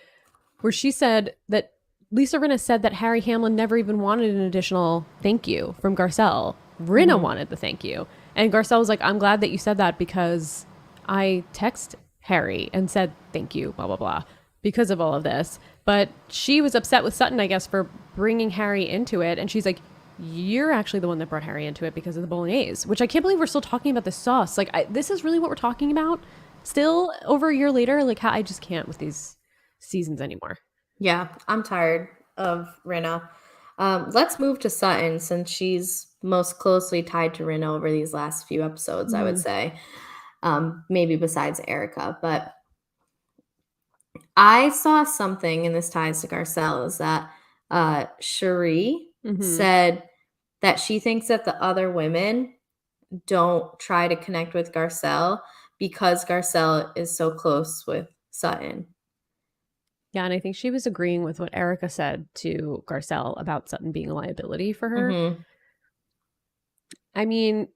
where she said that Lisa Rinna said that Harry Hamlin never even wanted an additional thank you from Garcelle. Rinna
Mhm.
wanted the thank you. And Garcelle was like, I'm glad that you said that because I text Harry and said thank you, blah, blah, blah, because of all of this. But she was upset with Sutton, I guess, for bringing Harry into it. And she's like, you're actually the one that brought Harry into it because of the bolognese, which I can't believe we're still talking about the sauce. Like, this is really what we're talking about still over a year later. Like, I just can't with these seasons anymore.
Yeah, I'm tired of Rinna. Let's move to Sutton since she's most closely tied to Rinna over these last few episodes, I would say. Maybe besides Erica. But I saw something, and this ties to Garcelle, is that Cherie said that she thinks that the other women don't try to connect with Garcelle because Garcelle is so close with Sutton.
Yeah, and I think she was agreeing with what Erica said to Garcelle about Sutton being a liability for her.
Mm-hmm.
I mean,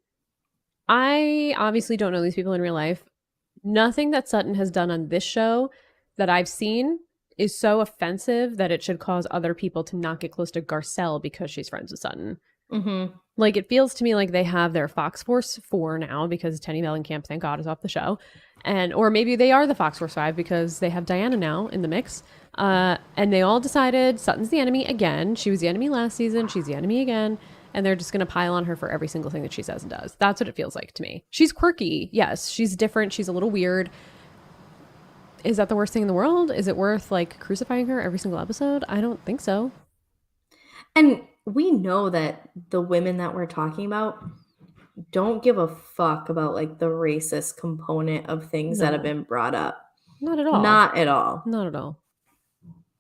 I obviously don't know these people in real life. Nothing that Sutton has done on this show that I've seen is so offensive that it should cause other people to not get close to Garcelle because she's friends with Sutton.
Mm-hmm.
Like, it feels to me like they have their Fox Force 4 now because Tenny Mellencamp, thank God, is off the show. Or maybe they are the Fox Force 5 because they have Diana now in the mix. And they all decided Sutton's the enemy again. She was the enemy last season. She's the enemy again. And they're just going to pile on her for every single thing that she says and does. That's what it feels like to me. She's quirky. Yes, she's different. She's a little weird. Is that the worst thing in the world? Is it worth like crucifying her every single episode? I don't think so.
And we know that the women that we're talking about don't give a fuck about like the racist component of things that have been brought up.
Not at all.
Not at all.
Not at all.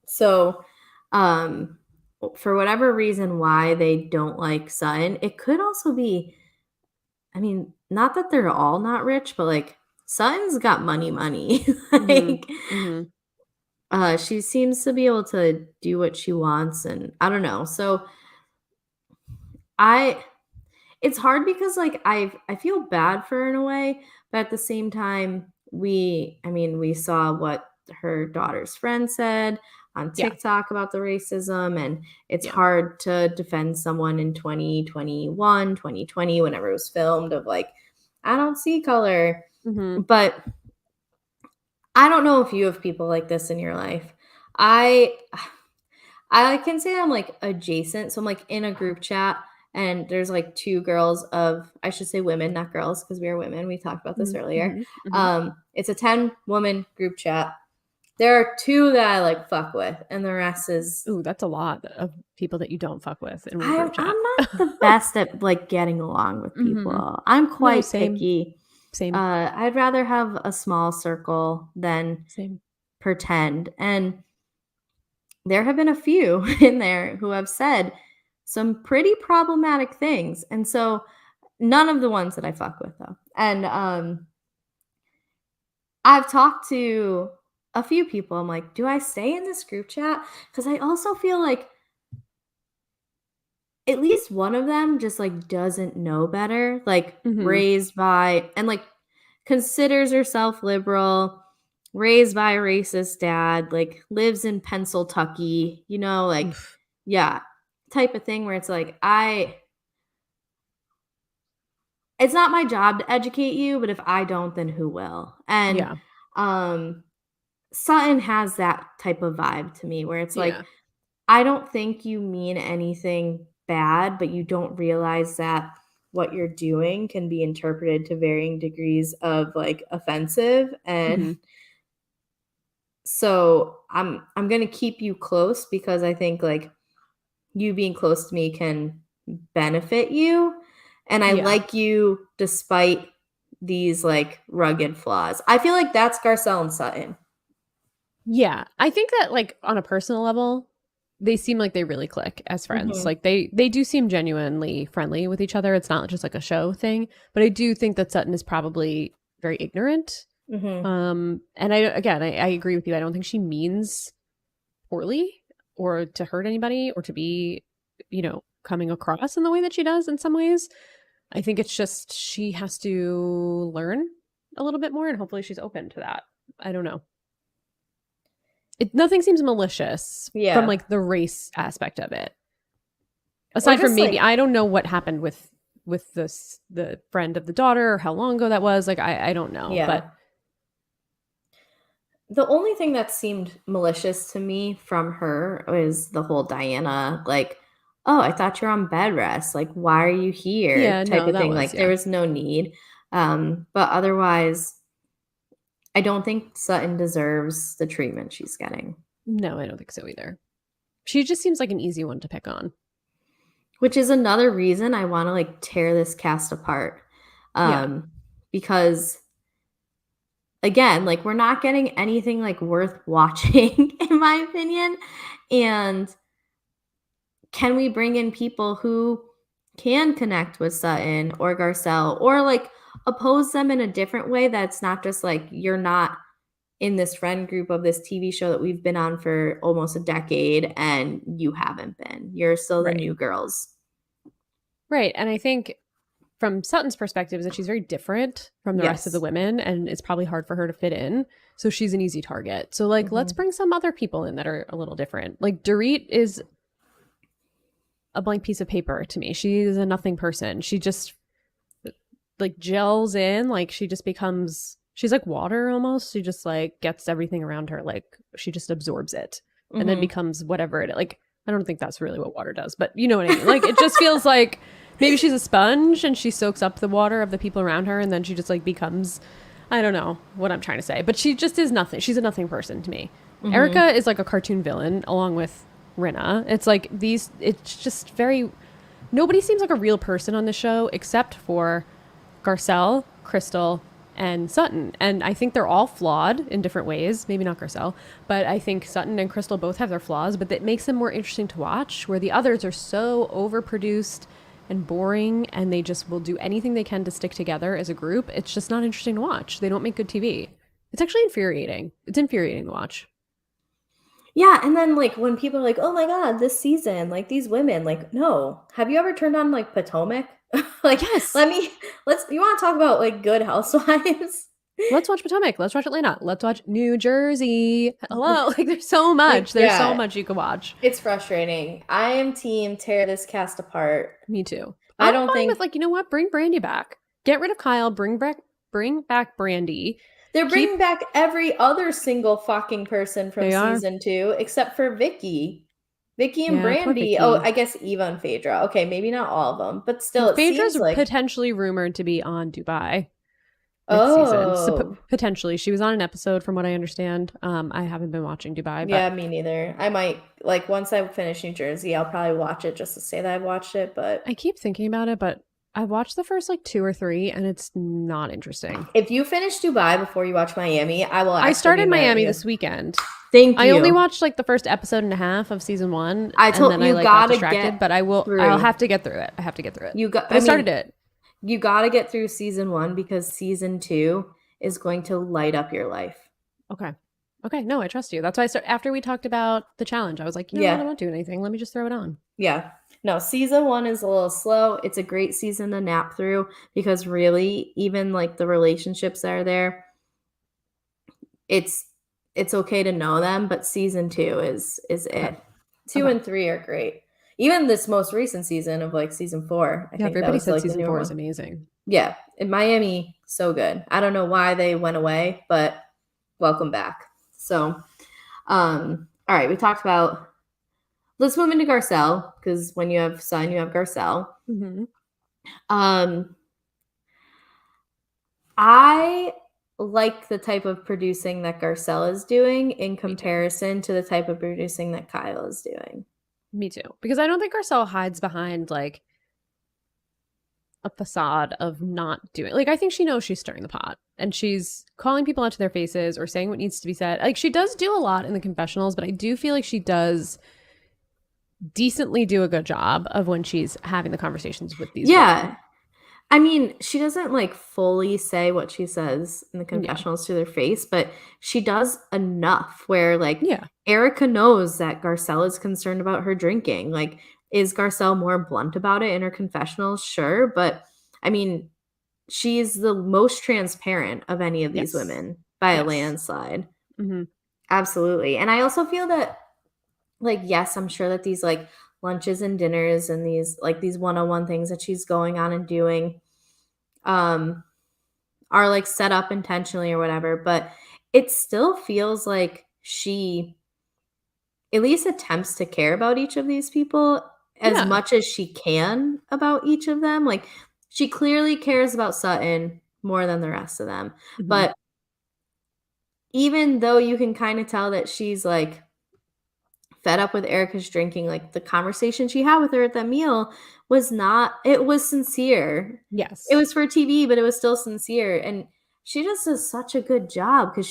So, for whatever reason why they don't like Sutton, it could also be, I mean, not that they're all not rich, but like Sutton's got money. Like, she seems to be able to do what she wants, and I don't know. So it's hard because like I feel bad for her in a way, but at the same time, we saw what her daughter's friend said on
Yeah.
TikTok about the racism, and it's
Yeah.
hard to defend someone in 2021, 2020, whenever it was filmed, of like, I don't see color. But I don't know if you have people like this in your life. I can say I'm like adjacent. So I'm like in a group chat and there's like two girls of, I should say women, not girls, because we are women. We talked about this earlier. It's a 10-woman group chat. There are two that I like fuck with, and the rest is.
Ooh, that's a lot of people that you don't fuck with in one
I'm
group chat.
not the best at like getting along with people. I'm quite picky.
Same.
I'd rather have a small circle than pretend. And there have been a few in there who have said some pretty problematic things. And so none of the ones that I fuck with though. And I've talked to a few people, I'm like, do I stay in this group chat? Because I also feel like at least one of them just like doesn't know better, like
Mhm.
raised by and like considers herself liberal, raised by a racist dad, like lives in Pennsylvania, like
Oof.
yeah, type of thing where it's like it's not my job to educate you, but if I don't, then who will? And
Yeah.
um Sutton has that type of vibe to me where it's like
Yeah.
I don't think you mean anything bad, but you don't realize that what you're doing can be interpreted to varying degrees of like offensive. And
Mhm.
so I'm going to keep you close because I think like you being close to me can benefit you, and I
Yeah.
like you despite these like rugged flaws. I feel like that's Garcelle and Sutton.
Yeah. I think that like on a personal level, they seem like they really click as friends.
Mhm.
Like they do seem genuinely friendly with each other. It's not just like a show thing, but I do think that Sutton is probably very ignorant.
Mhm.
And I agree with you. I don't think she means poorly or to hurt anybody or to be, coming across in the way that she does in some ways. I think it's just she has to learn a little bit more and hopefully she's open to that. I don't know. Nothing seems malicious from
Yeah.
like the race aspect of it.
Or
Aside from
just
maybe
like
I don't know what happened with the friend of the daughter or how long ago that was. Like I don't know,
yeah.
but
The only thing that seemed malicious to me from her was the whole Diana, like, "Oh, I thought you're on bed rest. Like, why are you here?"
yeah,
type
no,
of
that
thing.
was
Like, there
yeah.
was no need. But otherwise, I don't think Sutton deserves the treatment she's getting,
No, I don't think so either. She just seems like an easy one to pick on.
which is another reason I want to like tear this cast apart.
Yeah.
Because again, like we're not getting anything like worth watching in my opinion. And can we bring in people who can connect with Sutton or Garcelle or like oppose them in a different way that's not just like you're not in this friend group of this TV show that we've been on for almost a decade and you haven't been. You're still the
Right.
new girls.
Right. And I think from Sutton's perspective is that she's very different from the rest of the
Yes.
women and it's probably hard for her to fit in. So she's an easy target. So like let's
Mhm.
bring some other people in that are a little different. Like Dorit is a blank piece of paper to me. She is a nothing person. She just like gels in, like she just becomes she's like water almost. She just like gets everything around her, like she just absorbs it and then
Mhm.
becomes whatever it like. I don't think that's really what water does, but you know what I mean. Like it just feels like maybe she's a sponge and she soaks up the water of the people around her and then she just like becomes I don't know what I'm trying to say, but she just is nothing. She's a nothing person to me. Erica
Mhm.
is like a cartoon villain along with Rinna. It's like these it's just very nobody seems like a real person on the show except for Garcelle, Crystal, and Sutton. And I think they're all flawed in different ways. Maybe not Garcelle, but I think Sutton and Crystal both have their flaws, but that makes them more interesting to watch, where the others are so overproduced and boring and they just will do anything they can to stick together as a group. It's just not interesting to watch. They don't make good TV. It's actually infuriating. It's infuriating to watch.
Yeah, and then like when people are like, "Oh my god, this season, like these women," like, no. Have you ever turned on like Potomac? Like,
Yes.
let me let's you want to talk about like good housewives?
Let's watch Potomac. Let's watch Atlanta. Let's watch New Jersey. Hello. Like there's so much.
Like,
There's so
yeah,
much you could watch.
it's frustrating. I am team tear this cast apart.
Me too.
I
I'm
don't
fine with
think
like, you know what? Bring Brandy back. Get rid of Kyle. Bring back Brandy.
they're bringing
Keep
back every other single fucking person from
they are.
season 2 except for Vicky. Vicky and
Yeah, poor
Brandy. Oh,
Vicky.
I guess Eva and Phaedra. Okay, maybe not all of them, but
Well,
still, it
Phaedra's
seems like
potentially rumored to be on Dubai next season. So
oh,
potentially, she was on an episode, from what I understand. I haven't been watching Dubai,
yeah,
but
me neither. I might like once I finish New Jersey, I'll probably watch it just to say that I've watched it. But
I keep thinking about it. But I watched the first like two or three, and it's not interesting.
if you finish Dubai before you watch Miami, I will
I
actually be
started
mad at
Miami
you.
this weekend.
Thank
I only
you.
watched like the first episode and a half of season one,
I
and
told
then I
you
like got
gotta
distracted.
get
But I'll
through.
have to get through it. I have to get through it.
You got.
But I
I
started
mean,
it.
you gotta get through season 1 because season 2 is going to light up your life.
Okay. Okay, no, I trust you. That's why after we talked about the challenge, I was like, you know what? I'm
Yeah.
not doing anything. Let me just throw it on.
Yeah. No, season 1 is a little slow. It's a great season to nap through because really, even, like, the relationships that are there, it's it's okay to know them, but season 2 is
Okay.
it. 2
Okay.
and 3 are great. Even this most recent season of, like, season 4, I
Yeah,
think that
everybody
was,
said
like, the
season
newer
4 is
one.
amazing.
Yeah, in Miami, so good. I don't know why they went away, but welcome back. So, all right, we talked about let's move into Garcelle because when you have Sun, you have Garcelle.
Mm-hmm.
Um, I like the type of producing that Garcelle is doing in
Me too.
comparison to the type of producing that Kyle is doing.
Me too. Because I don't think Garcelle hides behind like a facade of not doing, like, I think she knows she's stirring the pot and she's calling people out to their faces or saying what needs to be said. Like, she does do a lot in the confessionals, but I do feel like she does decently do a good job of when she's having the conversations with these
Yeah.
women.
I mean, she doesn't like fully say what she says in the
Yeah.
confessionals to their face, but she does enough where like
Yeah.
Erica knows that Garcelle is concerned about her drinking. Like, is Garcelle more blunt about it in her confessionals? Sure. But I mean, she's the most transparent of any of these
Yes.
women by a
Yes.
landslide.
Mm-hmm.
Absolutely. And I also feel that, like, yes, I'm sure that these like lunches and dinners and these one-on-one things that she's going on and doing um are like set up intentionally or whatever, but it still feels like she at least attempts to care about each of these people as
Yeah.
much as she can about each of them. Like, she clearly cares about Sutton more than the rest of them.
Mm-hmm.
But even though you can kind of tell that she's like fed up with Erica's drinking, like the conversation she had with her at that meal was not, it was sincere. It
Yes.
was for TV, but it was still sincere. And she just does such a good job because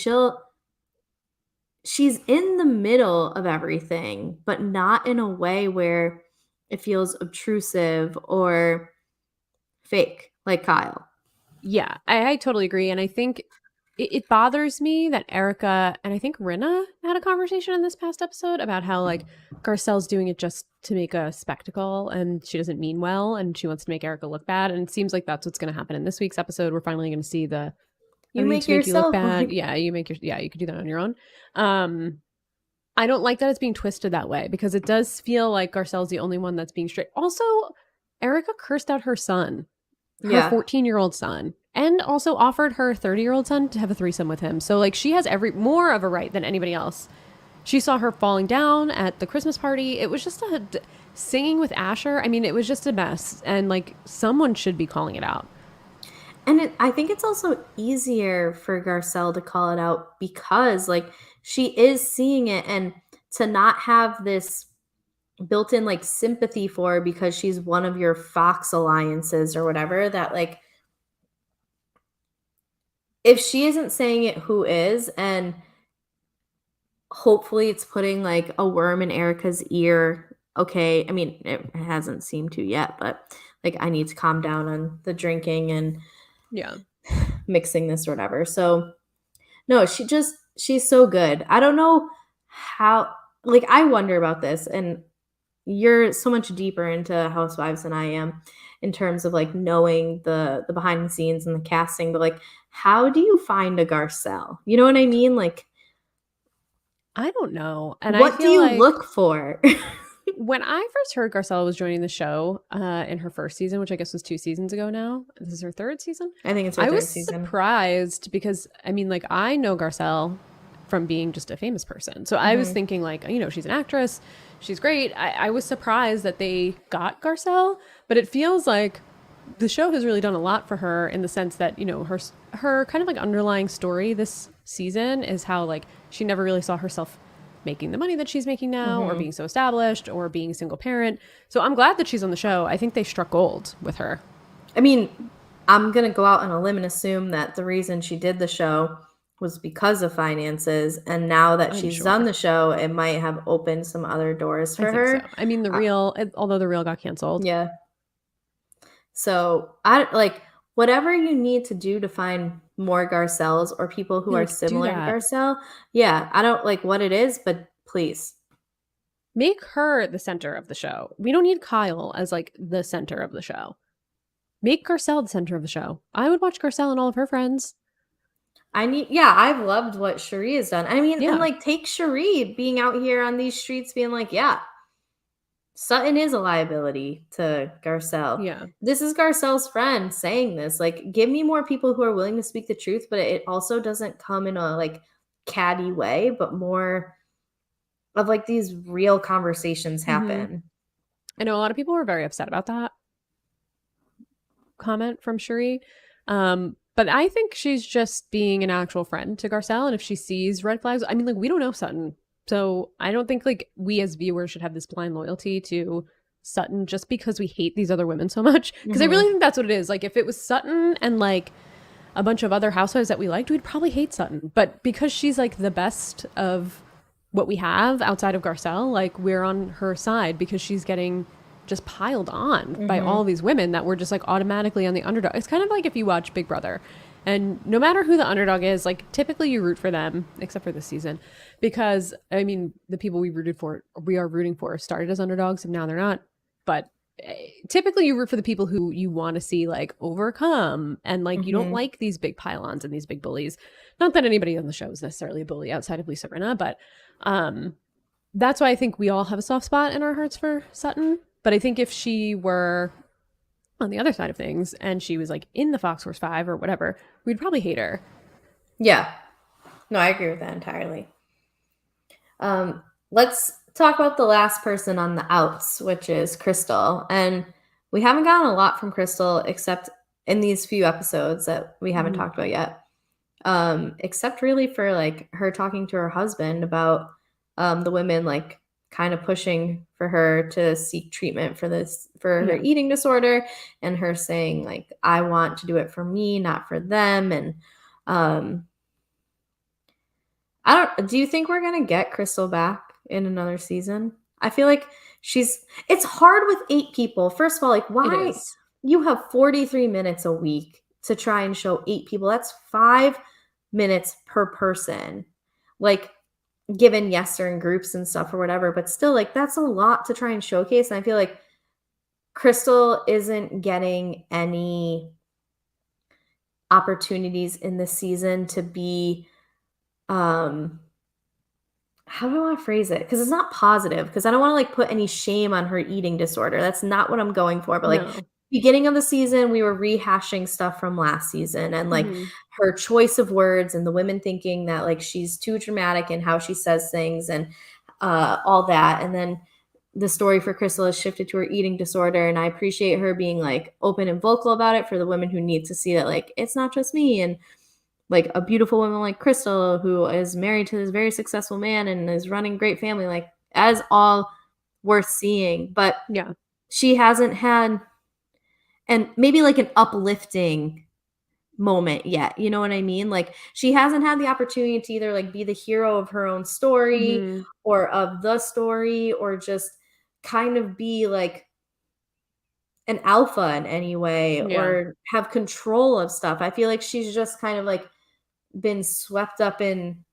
she's in the middle of everything, but not in a way where it feels obtrusive or fake like Kyle.
Yeah. I totally agree. And I think it bothers me that Erica and I think Rinna had a conversation in this past episode about how like Garcelle's doing it just to make a spectacle and she doesn't mean well and she wants to make Erica look bad. And it seems like that's what's going to happen in this week's episode. We're finally going to see the I
You
don't need
make
to make you look
yourself
bad.
look.
Yeah, you could do that on your own. Um, I don't like that it's being twisted that way because it does feel like Garcelle's the only one that's being straight. Also, Erica cursed out her son, her
Yeah.
14-year-old son, and also offered her 30-year-old son to have a threesome with him. So like she has every more of a right than anybody else. She saw her falling down at the Christmas party. It was just singing with Asher. I mean, it was just a mess, and like someone should be calling it out.
And I think it's also easier for Garcelle to call it out because, like, she is seeing it and to not have this built in, like, sympathy for her because she's one of your Fox alliances or whatever, that, like, if she isn't saying it, who is? And hopefully it's putting, like, a worm in Erica's ear. Okay, I mean, it hasn't seemed to yet, but, like, I need to calm down on the drinking and
Yeah.
mixing this or whatever. So no, she's so good. I don't know how, like, I wonder about this, and you're so much deeper into Housewives than I am in terms of like knowing the behind the scenes and the casting, but like how do you find a Garcelle? You know what I mean? Like,
I don't know. And I
what do
feel
you
like
look for?
when I first heard Garcelle was joining the show in her first season, which I guess was 2 seasons ago now, this is her third season.
I think it's her
I was
third season.
surprised because, I mean, like, I know Garcelle from being just a famous person. So I was thinking, like, you know, she's an actress, she's great. I was surprised that they got Garcelle, but it feels like the show has really done a lot for her in the sense that, you know, her kind of like underlying story this season is how like she never really saw herself making the money that she's making now or being so established or being a single parent. So I'm glad that she's on the show. I think they struck gold with her.
I mean, I'm gonna go out on a limb and assume that the reason she did the show was because of finances, and now that
I'm
she's done
sure.
the show, it might have opened some other doors
I
for
think so.
her.
I mean,
Uh,
although the real got canceled.
yeah. So I like whatever you need to do to find more Garcelles or people who
Be
are
like, do
similar to
that.
Garcelle. Yeah, I don't like what it is, but please.
Make her the center of the show. We don't need Kyle as like the center of the show. Make Garcelle the center of the show. I would watch Garcelle and all of her friends.
Yeah, I've loved what Cherie has done. I mean, and
Yeah.
like take Cherie being out here on these streets being like, yeah, Sutton is a liability to Garcelle.
Yeah.
This is Garcelle's friend saying this. Like, give me more people who are willing to speak the truth, but it also doesn't come in a like catty way, but more of like these real conversations
Mm-hmm.
happen.
I know a lot of people were very upset about that comment from Cherie. But I think she's just being an actual friend to Garcelle. And if she sees red flags, I mean, like, we don't know Sutton. So I don't think like we as viewers should have this blind loyalty to Sutton just because we hate these other women so much. Because I really
Mhm.
think that's what it is. Like, if it was Sutton and like a bunch of other housewives that we liked, we'd probably hate Sutton. But because she's like the best of what we have outside of Garcelle, like we're on her side because she's getting just piled on by all
Mhm.
these women that we're just like automatically on the underdog. It's kind of like if you watch Big Brother and no matter who the underdog is, like typically you root for them, except for this season, because I mean, the people we are rooting for started as underdogs and now they're not. But typically you root for the people who you want to see like overcome and like you don't
Mhm.
like these big pylons and these big bullies. Not that anybody on the show is necessarily a bully outside of Lisa Rinna, but um that's why I think we all have a soft spot in our hearts for Sutton. But I think if she were on the other side of things and she was like in the Fox Force 5 or whatever, we'd probably hate her.
Yeah. No, I agree with that entirely. Let's talk about the last person on the outs, which is Crystal. And we haven't gotten a lot from Crystal except in these few episodes that we haven't
Mm-hmm.
talked about yet. Except really for like her talking to her husband about the women like kind of pushing for her to seek treatment for her
Yeah.
eating disorder, and her saying like, I want to do it for me, not for them. And um I don't do you think we're gonna get Crystal back in another season? I feel like it's hard with 8 people. First of all, like
It
why
is.
you have 43 minutes a week to try and show 8 people. That's 5 minutes per person. Like given yes, they're in groups and stuff or whatever, but still like that's a lot to try and showcase. And I feel like Crystal isn't getting any opportunities in this season to be um how do I want to phrase it? Because it's not positive. Because I don't want to like put any shame on her eating disorder. That's not what I'm going for. But like
No.
beginning of the season, we were rehashing stuff from last season and like
Mm-hmm.
her choice of words and the women thinking that like she's too dramatic in how she says things and all that. And then the story for Crystal has shifted to her eating disorder. And I appreciate her being like open and vocal about it for the women who need to see that like it's not just me. And like a beautiful woman like Crystal, who is married to this very successful man and is running a great family, like as all worth seeing. But
Yeah.
she hasn't had, and maybe like an uplifting moment yet. You know what I mean? Like she hasn't had the opportunity to either like be the hero of her own story
Mm-hmm.
or of the story or just kind of be like an alpha in any way
Yeah.
or have control of stuff. I feel like she's just kind of like been swept up in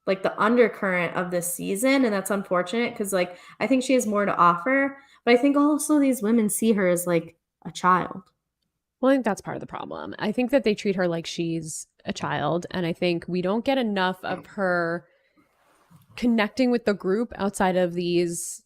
like the undercurrent of this season, and that's unfortunate because like I think she has more to offer, but I think also these women see her as like a child.
Well, I think that's part of the problem. I think that they treat her like she's a child, and I think we don't get enough of her connecting with the group outside of these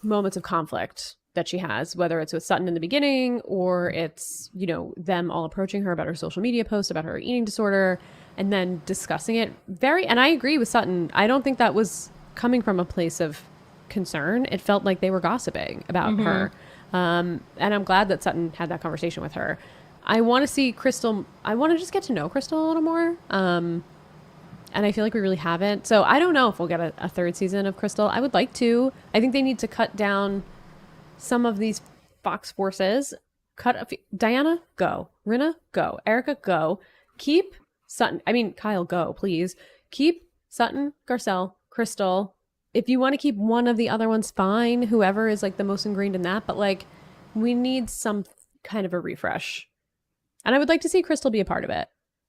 moments of conflict that she has, whether it's with Sutton in the beginning or it's, you know, them all approaching her about her social media post about her eating disorder and then discussing it very, and I agree with Sutton. I don't think that was coming from a place of concern. It felt like they were gossiping about
Mhm.
her. And I'm glad that Sutton had that conversation with her. I want to see Crystal. I want to just get to know Crystal a little more. And I feel like we really haven't. So I don't know if we'll get a third season of Crystal. I would like to. I think they need to cut down some of these Fox forces. Diana, go. Rinna, go. Erica, go. Keep Sutton. I mean, Kyle, go, please. Keep Sutton, Garcelle, Crystal. If you want to keep one of the other ones, fine. Whoever is like the most ingrained in that. But like, we need some kind of a refresh. And I would like to see Crystal be a part of it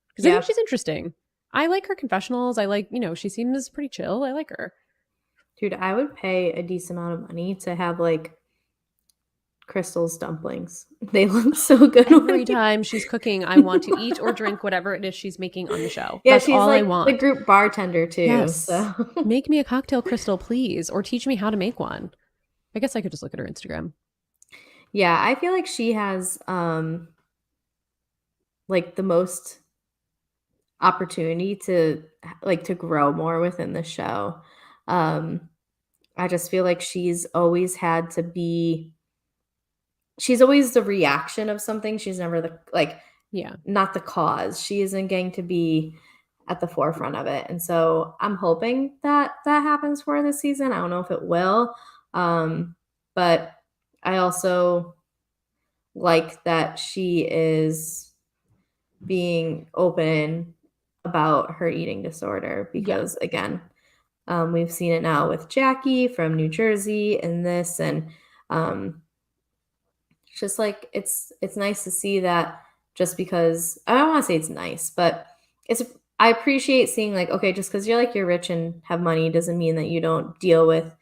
because I think
Yeah.
she's interesting. I like her confessionals. I like, she seems pretty chill. I like her.
Dude, I would pay a decent amount of money to have like Crystal's dumplings. They look so good.
Every time she's cooking, I want to eat or drink whatever it is she's making on the show.
Yeah,
That's
she's
all I
like the
want.
group bartender too.
Yes.
So
Make me a cocktail, Crystal, please, or teach me how to make one. I guess I could just look at her Instagram.
yeah, I feel like she has like the most opportunity to like to grow more within the show. Um I just feel like she's always the reaction of something. She's never the like
Yeah.
not the cause. She isn't going to be at the forefront of it. And so I'm hoping that that happens for her this season. I don't know if it will. But I also like that she is being open about her eating disorder
Yeah.
because again, we've seen it now with Jackie from New Jersey and this and um, just like it's nice to see that just because I don't want to say it's nice, but it's I appreciate seeing like okay, just because you're rich and have money doesn't mean that you don't deal with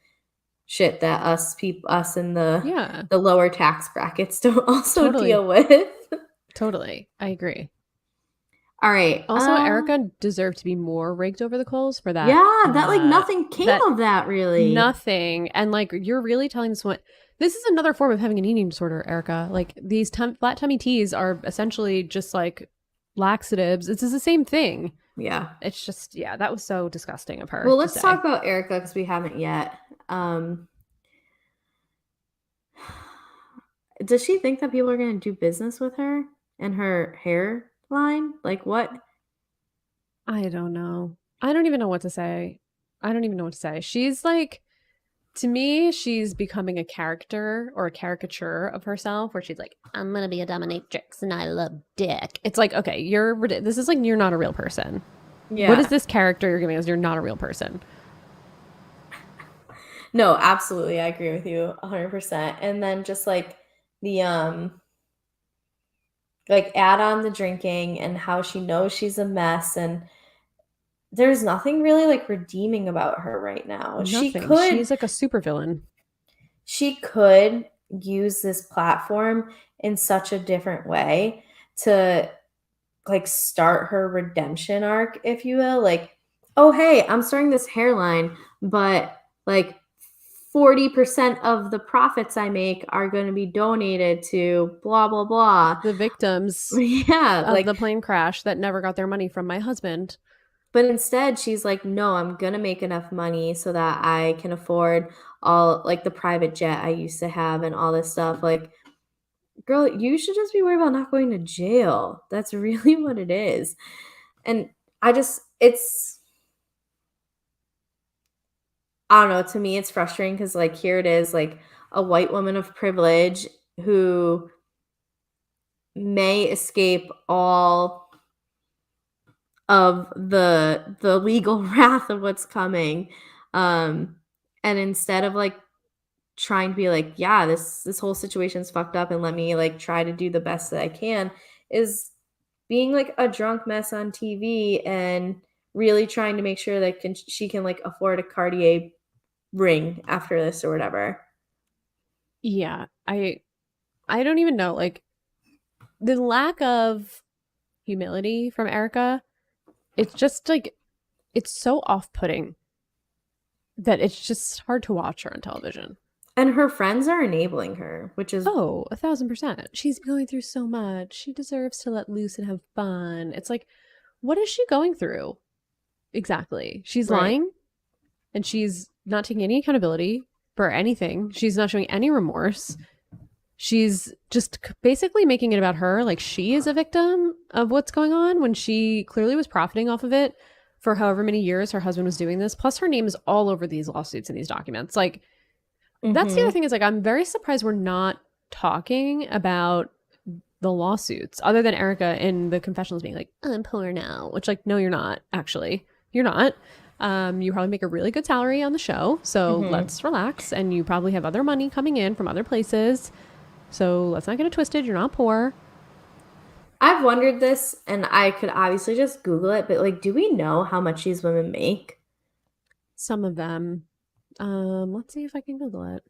shit that us in
Yeah.
the lower tax brackets don't also
Totally.
deal with.
Totally. I agree.
All right.
Also, Erica deserved to be more raked over the coals for that.
Yeah, that like nothing came
That
of that really.
nothing. And like, you're really telling this one. This is another form of having an eating disorder, Erica. Like, these flat tummy teas are essentially just like laxatives. It's the same thing.
Yeah.
It's just, yeah, that was so disgusting of her.
Well,
to
let's
say.
talk about Erica because we haven't yet. Does she think that people are going to do business with her and her hairline? Like what?
I don't know. I don't even know what to say. I don't even know what to say. She's like, to me, she's becoming a character or a caricature of herself where she's like, I'm going to be a dominatrix and I love dick. It's like, okay, this is like, you're not a real person.
Yeah.
What is this character you're giving us? You're not a real person.
No, absolutely. I agree with you 100%. And then just like the like add on the drinking and how she knows she's a mess and there's nothing really like redeeming about her right now.
Nothing. She's like a supervillain.
She could use this platform in such a different way to like start her redemption arc, if you will. Like, oh hey, I'm starting this hairline, but like 40% of the profits I make are going to be donated to blah blah blah.
The victims
Yeah,
of
like
the plane crash that never got their money from my husband.
but instead she's like, no, I'm going to make enough money so that I can afford all like the private jet I used to have and all this stuff. Like, girl, you should just be worried about not going to jail. That's really what it is. And I don't know, to me it's frustrating because like here it is, like a white woman of privilege who may escape all of the legal wrath of what's coming. And instead of like trying to be like, yeah, this whole situation's fucked up and let me like try to do the best that I can, is being like a drunk mess on TV and really trying to make sure that she can like afford a Cartier ring after this or whatever.
Yeah, I don't even know. Like, the lack of humility from Erica, it's just like, it's so off-putting that it's just hard to watch her on television.
And her friends are enabling her, which is
1,000%. She's going through so much. She deserves to let loose and have fun. It's like, what is she going through? Exactly. She's
right.
lying and she's not taking any accountability for anything. She's not showing any remorse. She's just basically making it about her. Like, she is a victim of what's going on when she clearly was profiting off of it for however many years her husband was doing this. Plus, her name is all over these lawsuits and these documents. Like, that's the other thing is like, I'm very surprised we're not talking about the lawsuits other than Erica in the confessionals being like, I'm poor now, which like, no, you're not actually. You're not. You probably make a really good salary on the show. So let's relax. And you probably have other money coming in from other places. So let's not get it twisted. You're not poor.
I've wondered this, and I could obviously just Google it, but like, do we know how much these women make?
Some of them. Let's see if I can Google it.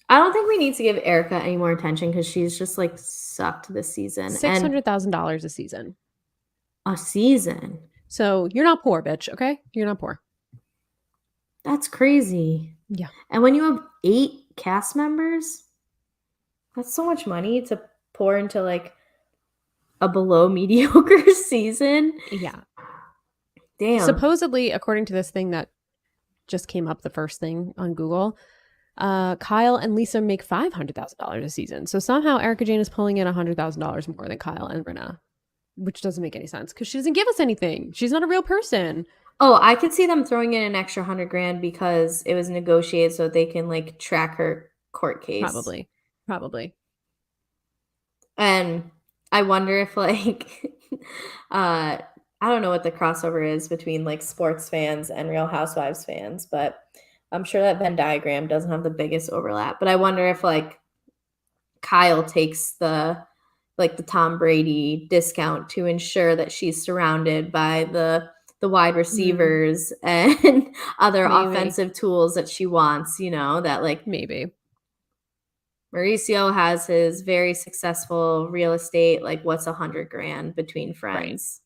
I don't think we need to give Erica any more attention because she's just like sucked this season and
$600,000 a season.
a season.
So you're not poor, bitch. Okay, you're not poor.
That's crazy.
Yeah.
And when you have 8 cast members, that's so much money to pour into like a below mediocre season.
Yeah.
Damn.
Supposedly, according to this thing that just came up, the first thing on Google, Kyle and Lisa make $500,000 a season. So somehow Erica Jane is pulling in $100,000 more than Kyle and Brenna, which doesn't make any sense because she doesn't give us anything. She's not a real person.
Oh, I could see them throwing in an extra 100 grand because it was negotiated so they can like track her court case.
Probably.
And I wonder if like I don't know what the crossover is between like sports fans and Real Housewives fans, but I'm sure that Venn diagram doesn't have the biggest overlap. But I wonder if like Kyle takes the Tom Brady discount to ensure that she's surrounded by the wide receivers and other offensive tools that she wants, that like
maybe
Mauricio has his very successful real estate, like what's 100 grand between friends.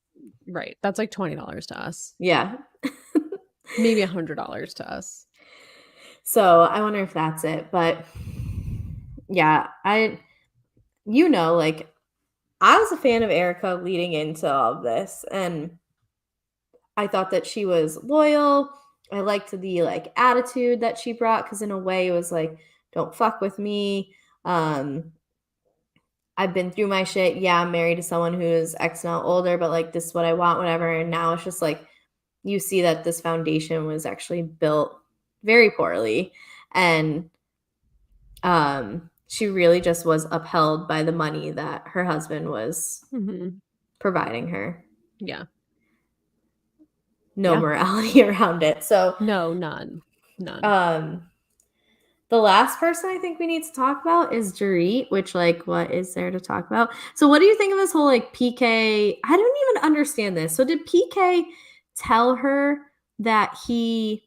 Right. That's like $20 to us.
Yeah.
Maybe $100 to us.
So I wonder if that's it. But yeah, like I was a fan of Erica leading into all of this, and I thought that she was loyal. I liked the like attitude that she brought because in a way it was like, don't fuck with me. I've been through my shit. Yeah, I'm married to someone who's X amount older, but like this is what I want, whatever. And now it's just like you see that this foundation was actually built very poorly. And she really just was upheld by the money that her husband was providing her.
Yeah.
No morality around it. So
no, none.
The last person I think we need to talk about is Dorit, which like what is there to talk about? So what do you think of this whole like PK? I don't even understand this. So did PK tell her that he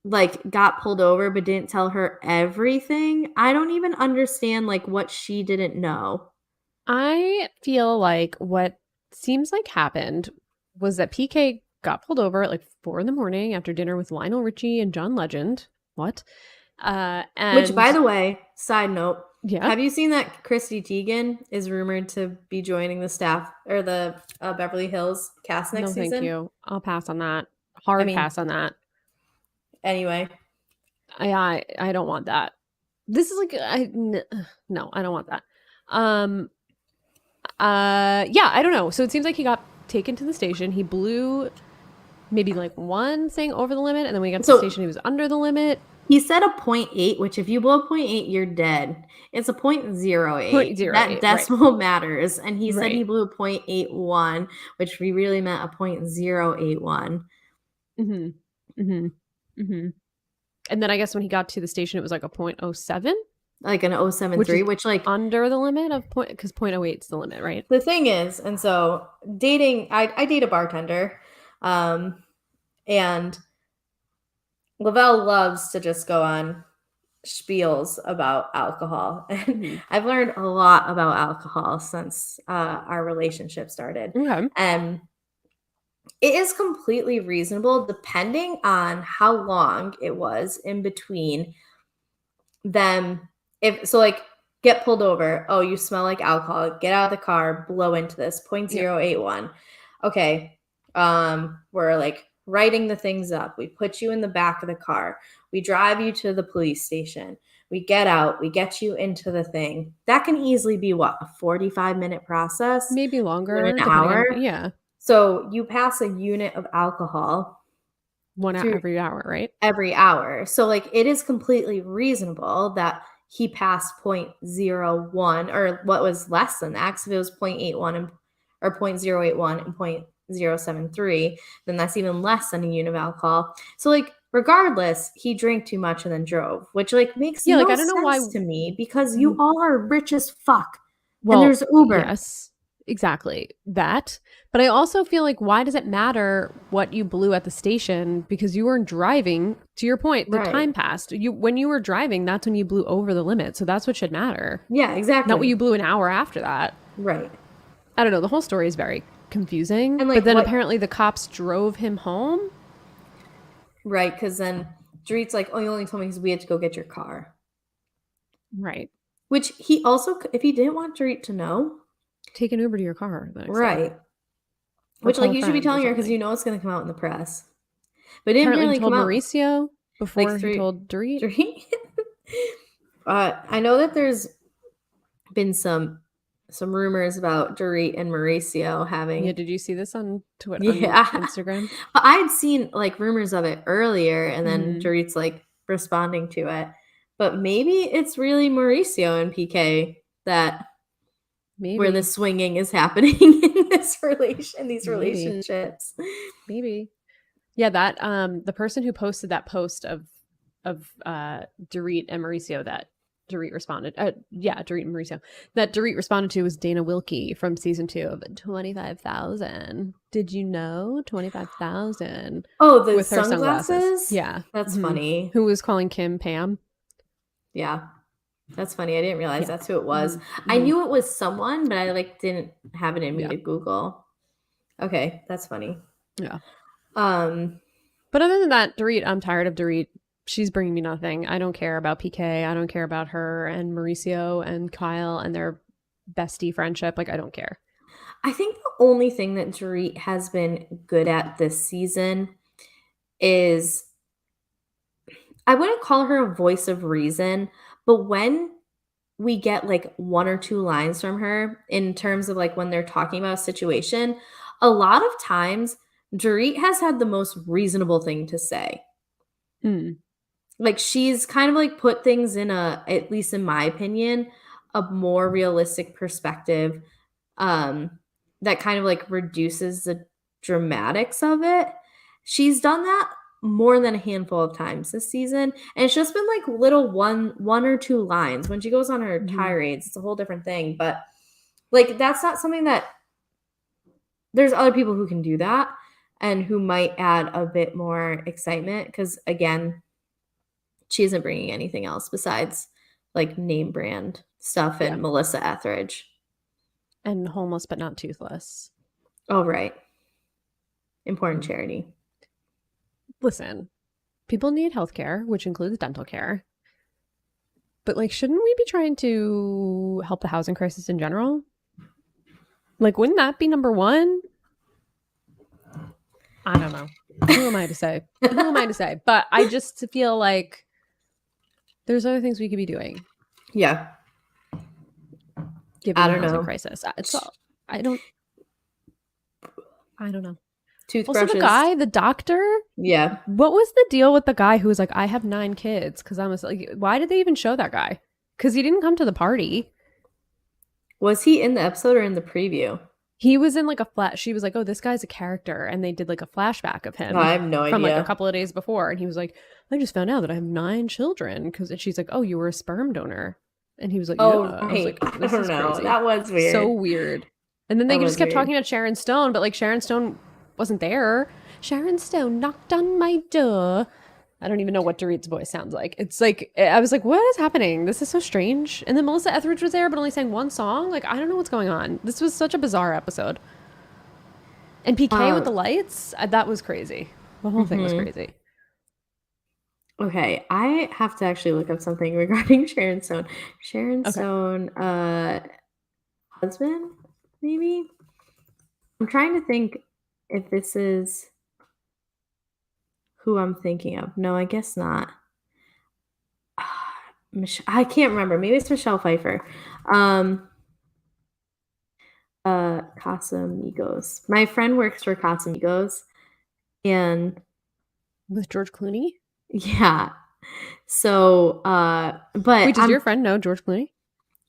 like got pulled over but didn't tell her everything? I don't even understand like what she didn't know.
I feel like what seems like happened was that PK got pulled over at like 4 a.m. after dinner with Lionel Richie and John Legend. What?
Which, by the way, side note,
yeah,
have you seen that Chrissy Teigen is rumored to be joining the staff or the Beverly Hills cast next season?
No, thank you. I'll pass on that. Pass on that.
Anyway,
I don't want that. This is like no, I don't want that. Yeah, I don't know. So it seems like he got taken to the station. He blew maybe like one thing over the limit, and then when he got to the station, he was under the limit.
He said a 0.8, which if you blow 0.8, you're dead. It's a 0.08. 0.08. That decimal matters. And he said he blew a 0.81, which we really meant a 0.081.
And then I guess when he got to the station, it was like a 0.07?
Like an 0.73, which like
under the limit of because 0.08 is the limit, right?
The thing is, and so dating, I date a bartender, and Lavelle loves to just go on spiels about alcohol. And I've learned a lot about alcohol since our relationship started.
Okay.
And it is completely reasonable depending on how long it was in between them. Get pulled over. Oh, you smell like alcohol. Get out of the car. Blow into this. 0.081. Okay. We're like writing the things up. We put you in the back of the car. We drive you to the police station. We get out. We get you into the thing. That can easily be what? A 45-minute process?
Maybe longer.
An hour?
Yeah.
So you pass a unit of alcohol.
1 hour every hour, right?
Every hour. So like it is completely reasonable that he passed 0.01 or what was less than that. Because if it was 0.81 or 0.081 and 0.073, then that's even less than a unit of alcohol. So like regardless, he drank too much and then drove, which like makes no sense to me because you all are rich as fuck. And
Well,
there's Uber.
yes, exactly that. But I also feel like, why does it matter what you blew at the station? Because you weren't driving. To your point, the
Right.
time passed. When you were driving, that's when you blew over the limit. So that's what should matter.
Yeah,
Not what
exactly.
you blew an hour after that.
Right.
I don't know. The whole story is very confusing.
And
But
like
then
what
apparently the cops drove him home.
right, because then Dorit's like, oh, you only told me because we had to go get your car.
Right.
Which he also, if he didn't want Dorit to know,
Take an Uber to your car the next day.
right.
Or
Which
call
like
a
you should be
friend or
telling her because
something.
you know it's gonna come out in the press. But it didn't
Apparently he
apparently come
told
out
Mauricio
like
before he told Dorit.
three. I know that there's been some rumors about Dorit and Mauricio
Yeah,
having
did you see this on Twitter, on
yeah.
Instagram?
But I'd seen like rumors of it earlier, and then
Mm-hmm.
Dorit's like responding to it. But maybe it's really Mauricio and PK that where the
Maybe.
swinging is happening in these
Maybe.
relationships.
Maybe. Yeah, that the person who posted that post of Dorit and Mauricio that Dorit responded Dorit and Mauricio that Dorit responded to was Dana Wilkie from season 2 of 25,000. Did you know 25,000
Oh, the
with her sunglasses?
sunglasses?
Yeah.
That's
Mm-hmm.
funny.
Who was calling Kim Pam?
Yeah. That's funny. I didn't realize
Yeah.
that's who it was.
Mm-hmm.
I knew it was someone, but I like didn't have it in me
Yeah.
to Google. Okay, that's funny.
Yeah.
Um
But other than that, Dorit, I'm tired of Dorit. She's bringing me nothing. I don't care about PK. I don't care about her and Mauricio and Kyle and their bestie friendship. Like, I don't care.
I think the only thing that Dorit has been good at this season is I wouldn't call her a voice of reason, but when we get like one or two lines from her in terms of like when they're talking about a situation, a lot of times Dorit has had the most reasonable thing to say.
Mm.
Like she's kind of like put things in a, at least in my opinion, a more realistic perspective um that kind of like reduces the dramatics of it. She's done that more than a handful of times this season, and it's just been like little one or two lines. When she goes on her
Mm-hmm.
tirades, it's a whole different thing, but like that's not something that there's other people who can do that and who might add a bit more excitement because again, she isn't bringing anything else besides like name brand stuff
Yeah.
and Melissa Etheridge.
And homeless but not toothless.
Oh, right. Important charity.
Listen, people need healthcare, which includes dental care. But like, shouldn't we be trying to help the housing crisis in general? Like, wouldn't that be number one? I don't know. Who am I to say? Who am I to say? But I just feel like there's other things we could be doing.
Yeah.
Given
I
the
don't
housing
know.
crisis. I don't know. Also,
Toothbrushes.
the guy, the doctor,
Yeah.
what was the deal with the guy who was like, I have 9 kids? Because I was like, why did they even show that guy? Because he didn't come to the party.
Was he in the episode or in the preview?
He was in like a flash. She was like, oh, this guy's a character. And they did like a flashback of
Oh,
him
I have no
from like
idea.
a couple of days before. And he was like, I just found out that I have 9 children. And she's like, oh, you were a sperm donor. And he was like,
Oh,
yeah.
right.
I was like,
I
this
don't
is
know.
crazy.
That was weird.
So weird. And then they
That
just
was
kept
weird.
talking about Sharon Stone, but like Sharon Stone wasn't there. Sharon Stone knocked on my door. I don't even know what Dorit's voice sounds like. It's like, I was like, what is happening? This is so strange. And then Melissa Etheridge was there, but only sang one song. Like, I don't know what's going on. This was such a bizarre episode. And PK with the lights, that was crazy. The whole thing was crazy.
Okay, I have to actually look up something regarding Sharon Stone. Sharon Stone, husband, maybe? I'm trying to think if this is who I'm thinking of. No, I guess not. I can't remember. Maybe it's Michelle Pfeiffer. Casamigos. My friend works for Casamigos, and
With George Clooney?
yeah. So, but
Wait, does your friend know George Clooney?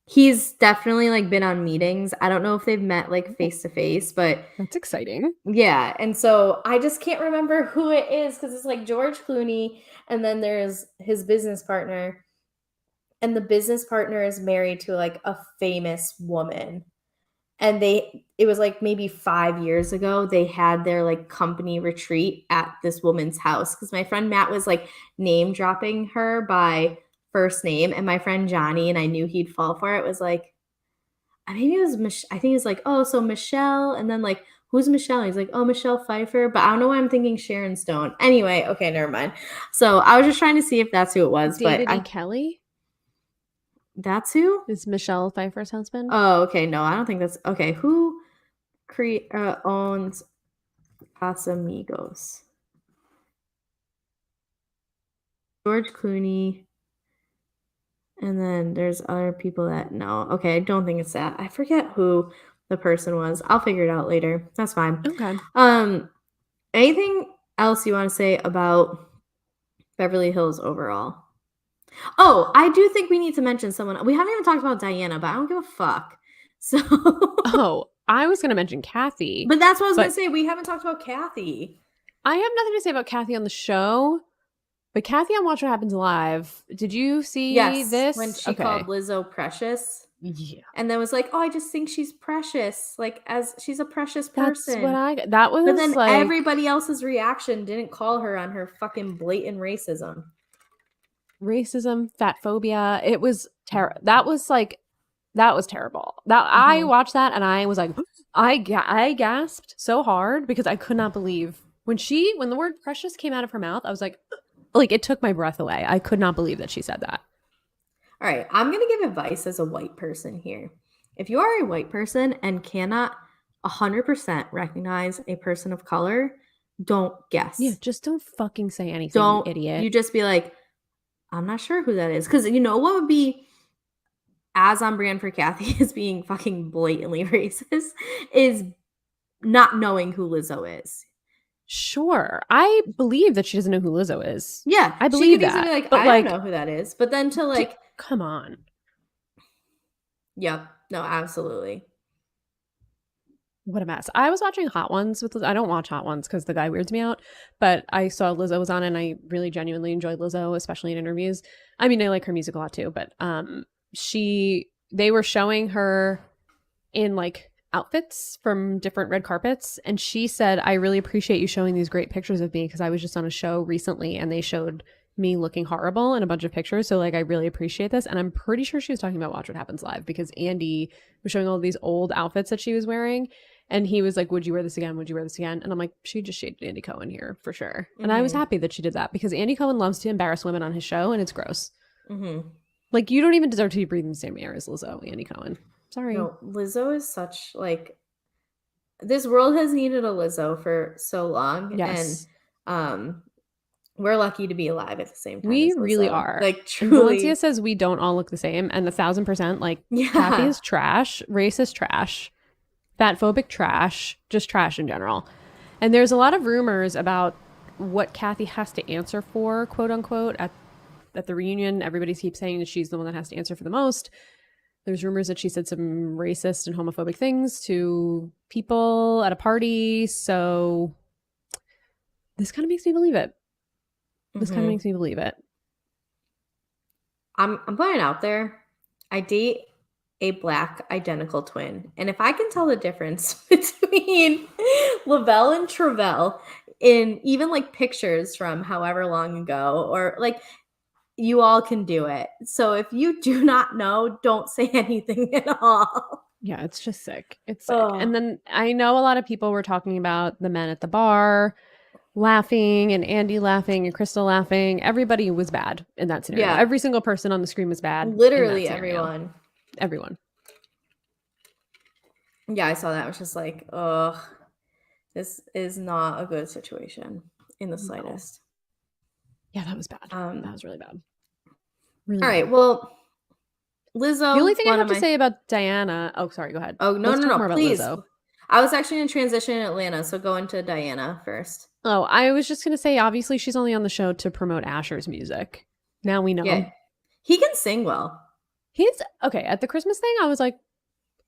He's definitely like been on meetings. I don't know if they've met like face to face, but
That's exciting.
yeah. And so I just can't remember who it is because it's like George Clooney, and then there's his business partner, and the business partner is married to like a famous woman. And it was like maybe 5 years ago, they had their like company retreat at this woman's house. Cause my friend Matt was like name dropping her by first name. And my friend Johnny, and I knew he'd fall for it, was like, maybe it was I think it was like, oh, so Michelle, and then like, who's Michelle? And he's like, oh, Michelle Pfeiffer, but I don't know why I'm thinking Sharon Stone. Anyway, okay, never mind. So I was just trying to see if that's who it was,
David E. Kelly
that's who
is Michelle Pfeiffer's husband.
Oh, okay. No, I don't think that's okay. Who owns Casamigos? George Clooney. And then there's other people that no. Okay, I don't think it's that. I forget who the person was. I'll figure it out later. That's fine.
Okay.
Anything else you want to say about Beverly Hills overall? Oh, I do think we need to mention someone. We haven't even talked about Diana, but I don't give a fuck. So
Oh, I was going to mention Kathy.
But that's what I was going to say. We haven't talked about Kathy.
I have nothing to say about Kathy on the show, but Kathy on Watch What Happens Live, did you see this?
When she called Lizzo precious.
Yeah.
And then was like, oh, I just think she's precious. Like, as she's a precious person.
That was
But then
like,
everybody else's reaction didn't call her on her fucking blatant racism.
Racism, fat phobia. It was terrible. That was terrible. I watched that and I was like, I gasped so hard because I could not believe when the word precious came out of her mouth. I was like it took my breath away. I could not believe that she said that.
All right, I'm going to give advice as a white person here. If you are a white person and cannot 100% recognize a person of color, don't guess.
Yeah, just don't fucking say anything, you idiot.
You just be like, I'm not sure who that is. Because you know what would be as on brand for Kathy as being fucking blatantly racist is not knowing who Lizzo is.
Sure. I believe that she doesn't know who Lizzo is.
Yeah.
I believe that.
Be like, I don't know who that is. But then to like...
Come on.
Yep. No, absolutely.
What a mess. I was watching Hot Ones with Lizzo. I don't watch Hot Ones because the guy weirds me out, but I saw Lizzo was on and I really genuinely enjoy Lizzo, especially in interviews. I mean, I like her music a lot too, but they were showing her in like outfits from different red carpets, and she said, I really appreciate you showing these great pictures of me because I was just on a show recently and they showed me looking horrible in a bunch of pictures, so like I really appreciate this. And I'm pretty sure she was talking about Watch What Happens Live because Andy was showing all these old outfits that she was wearing, and he was like, would you wear this again, would you wear this again? And I'm like, she just shaded Andy Cohen here for sure. And I was happy that she did that because Andy Cohen loves to embarrass women on his show and it's gross. Like, you don't even deserve to be breathing the same air as Lizzo, Andy Cohen. Sorry.
No, Lizzo is such like, this world has needed a Lizzo for so long.
Yes.
And we're lucky to be alive at the same time.
We really are.
Like, truly.
Valencia says we don't all look the same, and 1,000%, like, Kathy is trash, racist trash, fatphobic trash, just trash in general. And there's a lot of rumors about what Kathy has to answer for, quote unquote, at the reunion. Everybody keeps saying that she's the one that has to answer for the most. There's rumors that she said some racist and homophobic things to people at a party. So this kind of makes me believe it.
I'm putting it out there. I date a black identical twin. And if I can tell the difference between Lavelle and Travell in even like pictures from however long ago, or like, you all can do it. So if you do not know, don't say anything at all.
Yeah, it's just sick. It's sick. And then I know a lot of people were talking about the men at the bar laughing and Andy laughing and Crystal laughing. Everybody was bad in that scenario. Yeah. Every single person on the screen was bad.
Literally everyone. Yeah, I saw that. I was just like, ugh, this is not a good situation in the slightest.
Yeah, that was bad. That was really bad.
Really all right, well, Lizzo.
The only thing I have to say about Diana. Oh, sorry, go ahead.
Oh, no, please. I was actually in transition in Atlanta, so go into Diana first.
Oh, I was just going to say, obviously, she's only on the show to promote Asher's music. Now we know.
Yeah. He can sing well.
He's, okay, at the Christmas thing, I was like,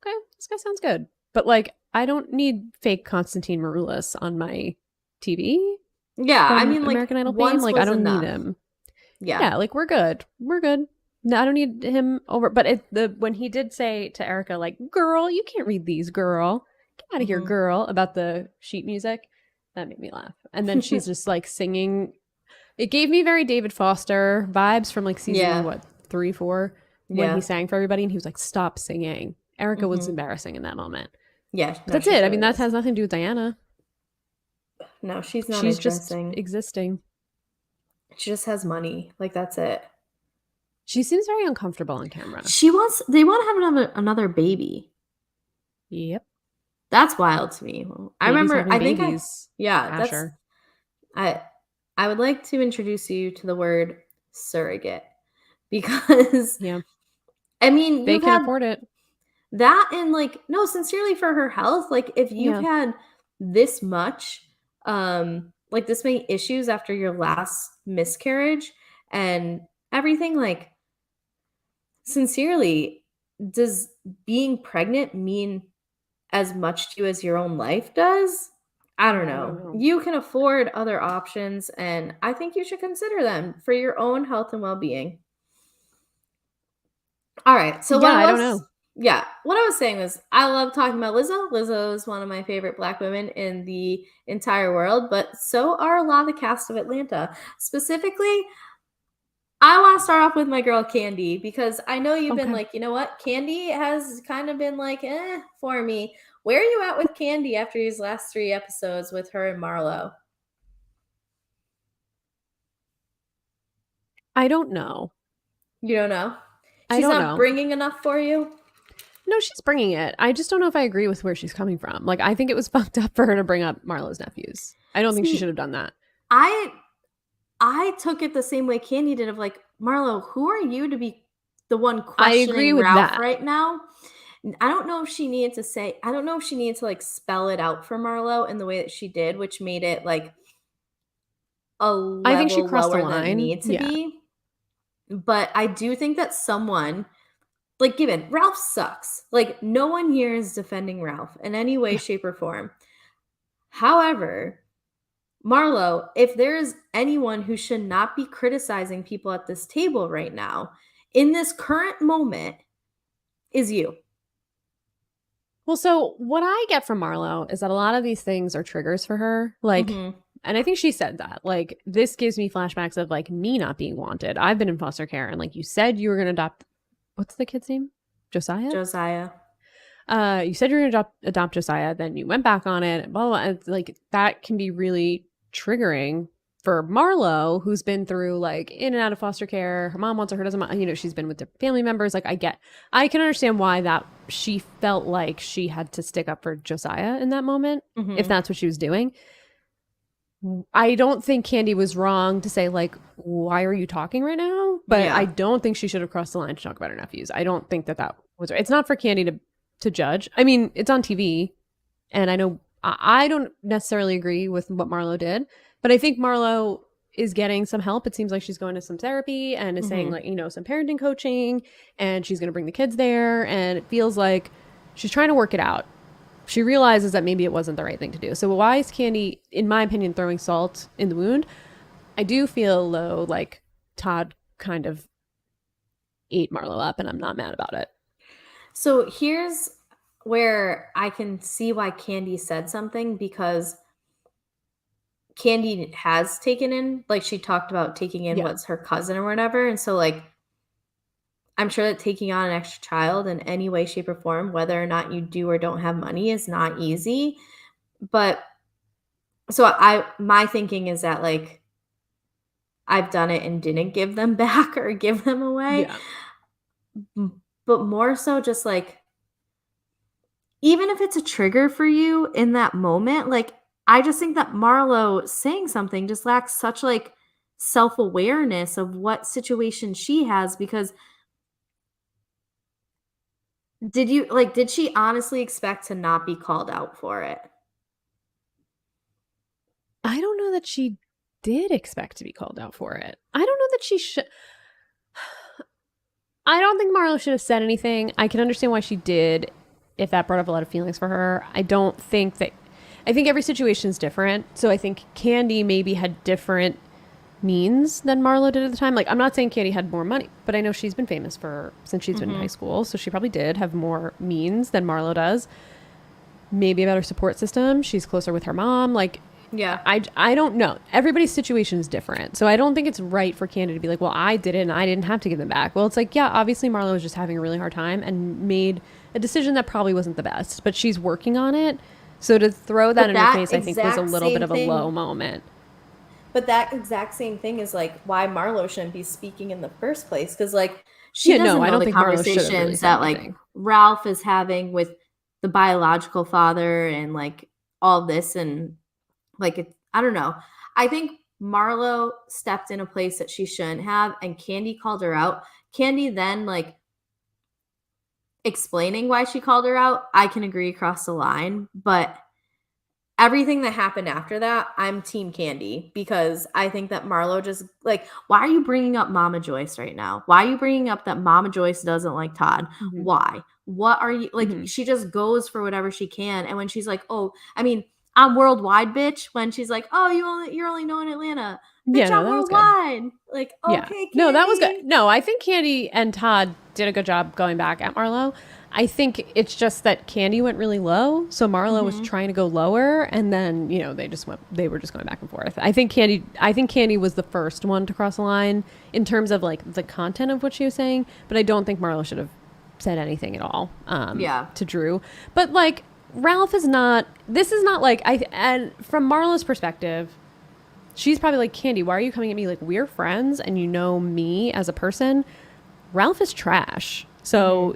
okay, this guy sounds good. But, like, I don't need fake Constantine Maroulis on my TV.
Yeah, I mean, like,
American Idol fame. Like, I don't need him. Yeah, like, we're good. No, I don't need him over. But when he did say to Erica, like, "Girl, you can't read these, girl. Get out of here,
Hmm.
girl," about the sheet music, that made me laugh. And then she's just like singing. It gave me very David Foster vibes from like season
Yeah.
what 3, 4, when he
Yeah.
sang for everybody, and he was like, "Stop singing." Erica was
Hmm.
embarrassing in that moment.
Yeah.
But
No,
that's
she
it. I mean,
truly
that
was.
has nothing to do with Diana.
No, she's not
She's just
interesting.
existing.
She just has money. Like, that's it.
She seems very uncomfortable on camera.
They want to have another baby.
Yep.
That's wild to me. I
Babies
remember,
having babies.
yeah,
Asher.
I, I would like to introduce you to the word surrogate because,
Yeah.
I mean,
They
you've
can
had
afford it.
that and like, no, sincerely for her health, like if you've
Yeah.
had this much, like this many issues after your last miscarriage and everything, like, sincerely, does being pregnant mean as much to you as your own life does? I don't
Yeah, I don't
know.
know.
You can afford other options, and I think you should consider them for your own health and well-being. All right. So
Yeah, I don't know.
what I was saying was I love talking about Lizzo. Lizzo is one of my favorite black women in the entire world, but so are a lot of the cast of Atlanta. Specifically, I want to start off with my girl Candy because I know you've been
Okay.
like, you know what? Candy has kind of been like, for me. Where are you at with Candy after these last 3 episodes with her and Marlo?
I don't know.
You don't know?
I
She's
don't
not
know.
bringing enough for you?
No, she's bringing it. I just don't know if I agree with where she's coming from. Like, I think it was fucked up for her to bring up Marlo's nephews. I don't think she should
See,
have done that.
I I took it the same way Candy did of like, Marlo, who are you to be the one
I agree
questioning
with
Ralph
that.
right now? I don't know if she needed to say, I don't know if she needed to like spell it out for Marlo in the way that she did, which made it like a
I think she
level
crossed the
lower than it
line.
needed to
Yeah.
be. But I do think that someone, like, given Ralph sucks, like, no one here is defending Ralph in any way,
Yeah.
shape, or form. However, Marlo, if there is anyone who should not be criticizing people at this table right now, in this current moment, is you.
Well, so what I get from Marlo is that a lot of these things are triggers for her. Like,
Mhm.
and I think she said that. Like, this gives me flashbacks of like me not being wanted. I've been in foster care, and like you said, you were going to adopt. What's the kid's name? Josiah?
Josiah.
You said you were going to adopt Josiah, then you went back on it. Blah, blah, blah. And, like, that can be really triggering for Marlo, who's been through like in and out of foster care. Her mom wants her, doesn't want, she's been with the family members. Like, I can understand why that she felt like she had to stick up for Josiah in that moment, if
Mhm.
that's what she was doing. I don't think Candy was wrong to say, like, why are you talking right now? But I
Yeah.
don't think she should have crossed the line to talk about her nephews. I don't think that was right. It's not for Candy to judge. I mean, it's on TV, and I know I don't necessarily agree with what Marlo did, but I think Marlo is getting some help. It seems like she's going to some therapy and is saying,
Mhm.
like, some parenting coaching, and she's going to bring the kids there, and it feels like she's trying to work it out. She realizes that maybe it wasn't the right thing to do. So why is Candy, in my opinion, throwing salt in the wound? I do feel though like Todd kind of ate Marlo up, and I'm not mad about it.
So here's where I can see why Candy said something because Candy has taken in, like, she talked about taking in
Yeah.
what's her cousin or whatever, and so, like, I'm sure that taking on an extra child in any way, shape, or form, whether or not you do or don't have money, is not easy, but so my thinking is that, like, I've done it and didn't give them back or give them away,
Yeah.
but more so just, like, even if it's a trigger for you in that moment, like, I just think that Marlo saying something just lacks such, like, self-awareness of what situation she has because did she honestly expect to not be called out for it?
I don't know that she did expect to be called out for it. I don't know that she should. I don't think Marlo should have said anything. I can understand why she did if that brought up a lot of feelings for her. I don't think that. I think every situation is different. So I think Candy maybe had different means than Marlo did at the time. Like, I'm not saying Candy had more money, but I know she's been famous for since she's been in high
Mhm.
school, so she probably did have more means than Marlo does. Maybe a better support system. She's closer with her mom. Like,
Yeah.
I don't know. Everybody's situation is different. So I don't think it's right for Candy to be like, well, I did it and I didn't have to give them back. Well, it's like, yeah, obviously Marlo was just having a really hard time and made a decision that probably wasn't the best, but she's working on it. So to throw that
But
in her
that
face, I think was a
exact
little bit
same
of a low
thing,
moment.
but that exact same thing is like why Marlo shouldn't be speaking in the first place. Cause like she
Yeah, no,
doesn't
I
know
don't
the
think Marlo should have really
conversations
said
that like
anything.
Ralph is having with the biological father and like all this. And like, I don't know. I think Marlo stepped in a place that she shouldn't have, and Candy called her out. Candy then like explaining why she called her out. I can agree across the line, but everything that happened after that, I'm team Candy because I think that Marlo just like, why are you bringing up Mama Joyce right now? Why are you bringing up that Mama Joyce doesn't like Todd?
Mm-hmm.
Why? What are you like?
Mm-hmm.
She just goes for whatever she can. And when she's like, oh, I mean, I'm worldwide, bitch. When she's like, oh, you're only known in Atlanta, bitch.
Yeah, no,
I'm
that was good.
worldwide. Like,
Yeah.
okay,
No, that was good.
Candy.
No, I think Candy and Todd did a good job going back at Marlo. I think it's just that Candy went really low, so Marlo was
Mm-hmm.
trying to go lower, and then they were just going back and forth. I think Candy was the first one to cross the line in terms of like the content of what she was saying, but I don't think Marlo should have said anything at all
Yeah.
to Drew. But like Ralph is not. This is not like I. And from Marlo's perspective, she's probably like, Candy, why are you coming at me? Like, we're friends and you know me as a person. Ralph is trash.
Mm-hmm.
So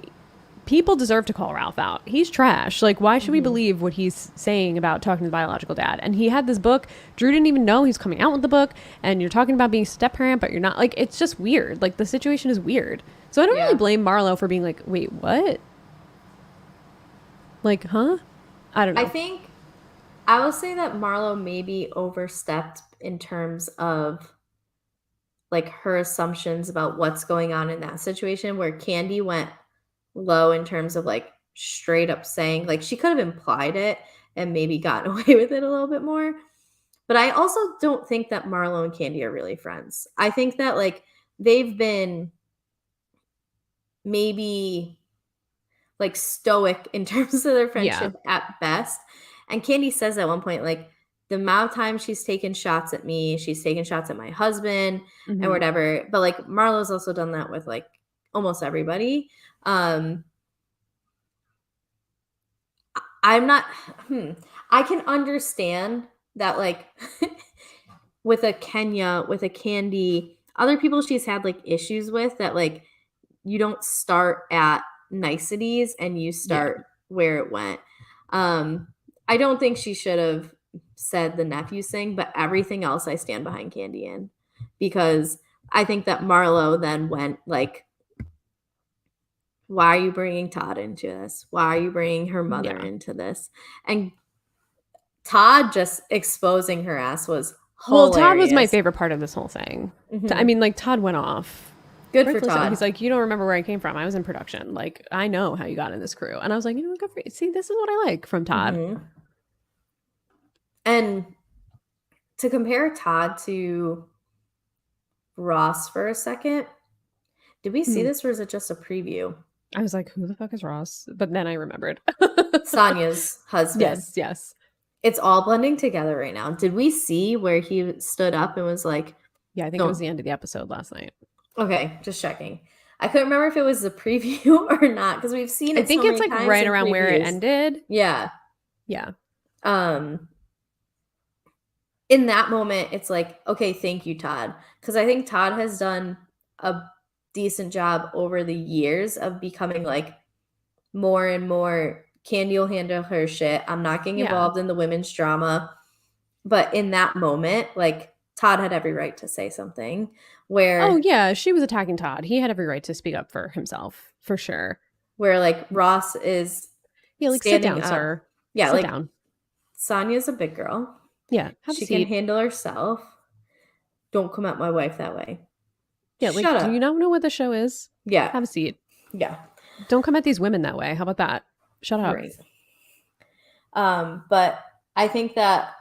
people deserve to call Ralph out. He's trash. Like, why should we
Mm-hmm.
believe what he's saying about talking to the biological dad? And he had this book. Drew didn't even know he was coming out with the book. And you're talking about being a step parent, but you're not. Like, it's just weird. Like, the situation is weird. So I don't really
Yeah.
blame Marlo for being like, wait, what? Like, huh? I don't
I
know.
think I will say that Marlo maybe overstepped in terms of like her assumptions about what's going on in that situation where Candy went low in terms of like straight up saying like she could have implied it and maybe gotten away with it a little bit more. But I also don't think that Marlo and Candy are really friends. I think that like they've been maybe like stoic in terms of their
Yeah.
friendship at best. And Candy says at one point, like, the amount of time she's taken shots at me, she's taken shots at my husband and
Mm-hmm.
whatever. But like Marlo's also done that with like almost everybody. Um, I'm not I can understand that like with a Kenya, with a Candy, other people she's had like issues with that like you don't start at niceties and you
Yeah.
start where it went. Um, I don't think she should have said the nephews thing, but everything else I stand behind Candy in because I think that Marlo then went like, why are you bringing Todd into this? Why are you bringing her mother
Yeah.
into this? And Todd just exposing her ass was
Well, Todd was my
hilarious.
favorite part of this whole thing. I
Hmm.
mean, like, Todd went off.
Good for
Rightfully so.
Todd.
He's like, you don't remember where I came from. I was in production. Like, I know how you got in this crew. And I was like, you know what? Good for you. See, this is what I like from Todd.
Hmm. And to compare Todd to Ross for a second, did we see
Hmm.
this or is it just a preview?
I was like, who the fuck is Ross? But then I remembered.
Sonya's husband.
Yes, yes.
It's all blending together right now. Did we see where he stood up and was like,
Yeah, I think it was
don't,
the end of the episode last night.
okay, just checking. I couldn't remember if it was the preview or not because we've seen
I
it so
think it's
many
like
times
right
in
around where it
previews.
ended.
Yeah.
Yeah.
Um, in that moment, it's like, okay, thank you, Todd. Because I think Todd has done a decent job over the years of becoming like more and more Candy will handle her shit. I'm not getting
Yeah.
involved in the women's drama. But in that moment, like Todd had every right to say something
Oh,
where
yeah. She was attacking Todd. He had every right to speak up for himself, for sure.
like Ross is
Yeah, like, sit
standing
down,
up.
sir.
Yeah,
Sit
like
down.
Sonya's a big girl.
Yeah. Have a
She can
seat.
handle herself. Don't come at my wife that way.
Yeah, like,
Shut
do you
up.
not know what the show is?
Yeah.
Have a seat.
Yeah.
Don't come at these women that way. How about that? Shut up.
Right. But I think that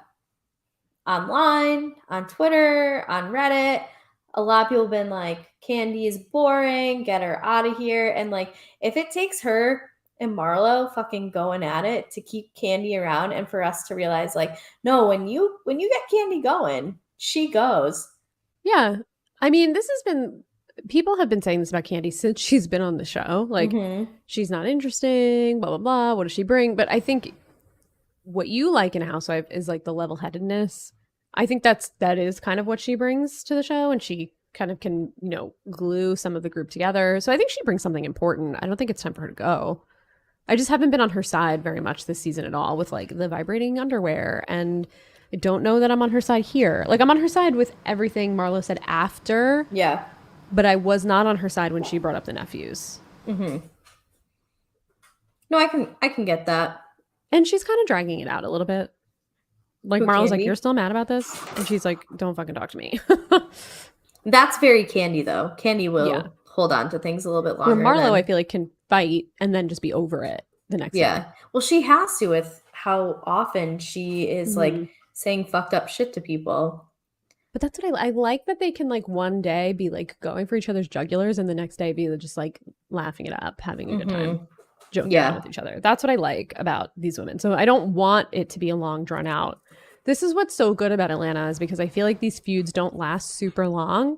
online, on Twitter, on Reddit. A lot of people have been like, Candy is boring, get her out of here. And like, if it takes her and Marlo fucking going at it to keep Candy around and for us to realize like, no, when you get Candy going, she goes.
Yeah. I mean, this has been people have been saying this about Candy since she's been on the show. Like, she's not interesting, blah blah blah. What does she bring? But I think what you like in a housewife is like the level-headedness. I think that is kind of what she brings to the show, and she kind of can, glue some of the group together. So I think she brings something important. I don't think it's time for her to go. I just haven't been on her side very much this season at all with like the vibrating underwear, and I don't know that I'm on her side here. Like, I'm on her side with everything Marlo said after.
Yeah.
But I was not on her side when she brought up the nephews.
No, I can get that.
And she's kind of dragging it out a little bit. Like, Marlo's like, you're still mad about this? And she's like, don't fucking talk to me.
That's very Candy, though. Candy will hold on to things a little bit longer.
Where Marlo, I feel like, can fight and then just be over it the next day.
Yeah. Well, she has to with how often she is, like, saying fucked up shit to people.
But that's what I like, that they can, like, one day be, like, going for each other's jugulars and the next day be just, like, laughing it up, having a good time, joking around with each other. That's what I like about these women. So I don't want it to be a long, drawn out. This is what's so good about Atlanta, is because I feel like these feuds don't last super long.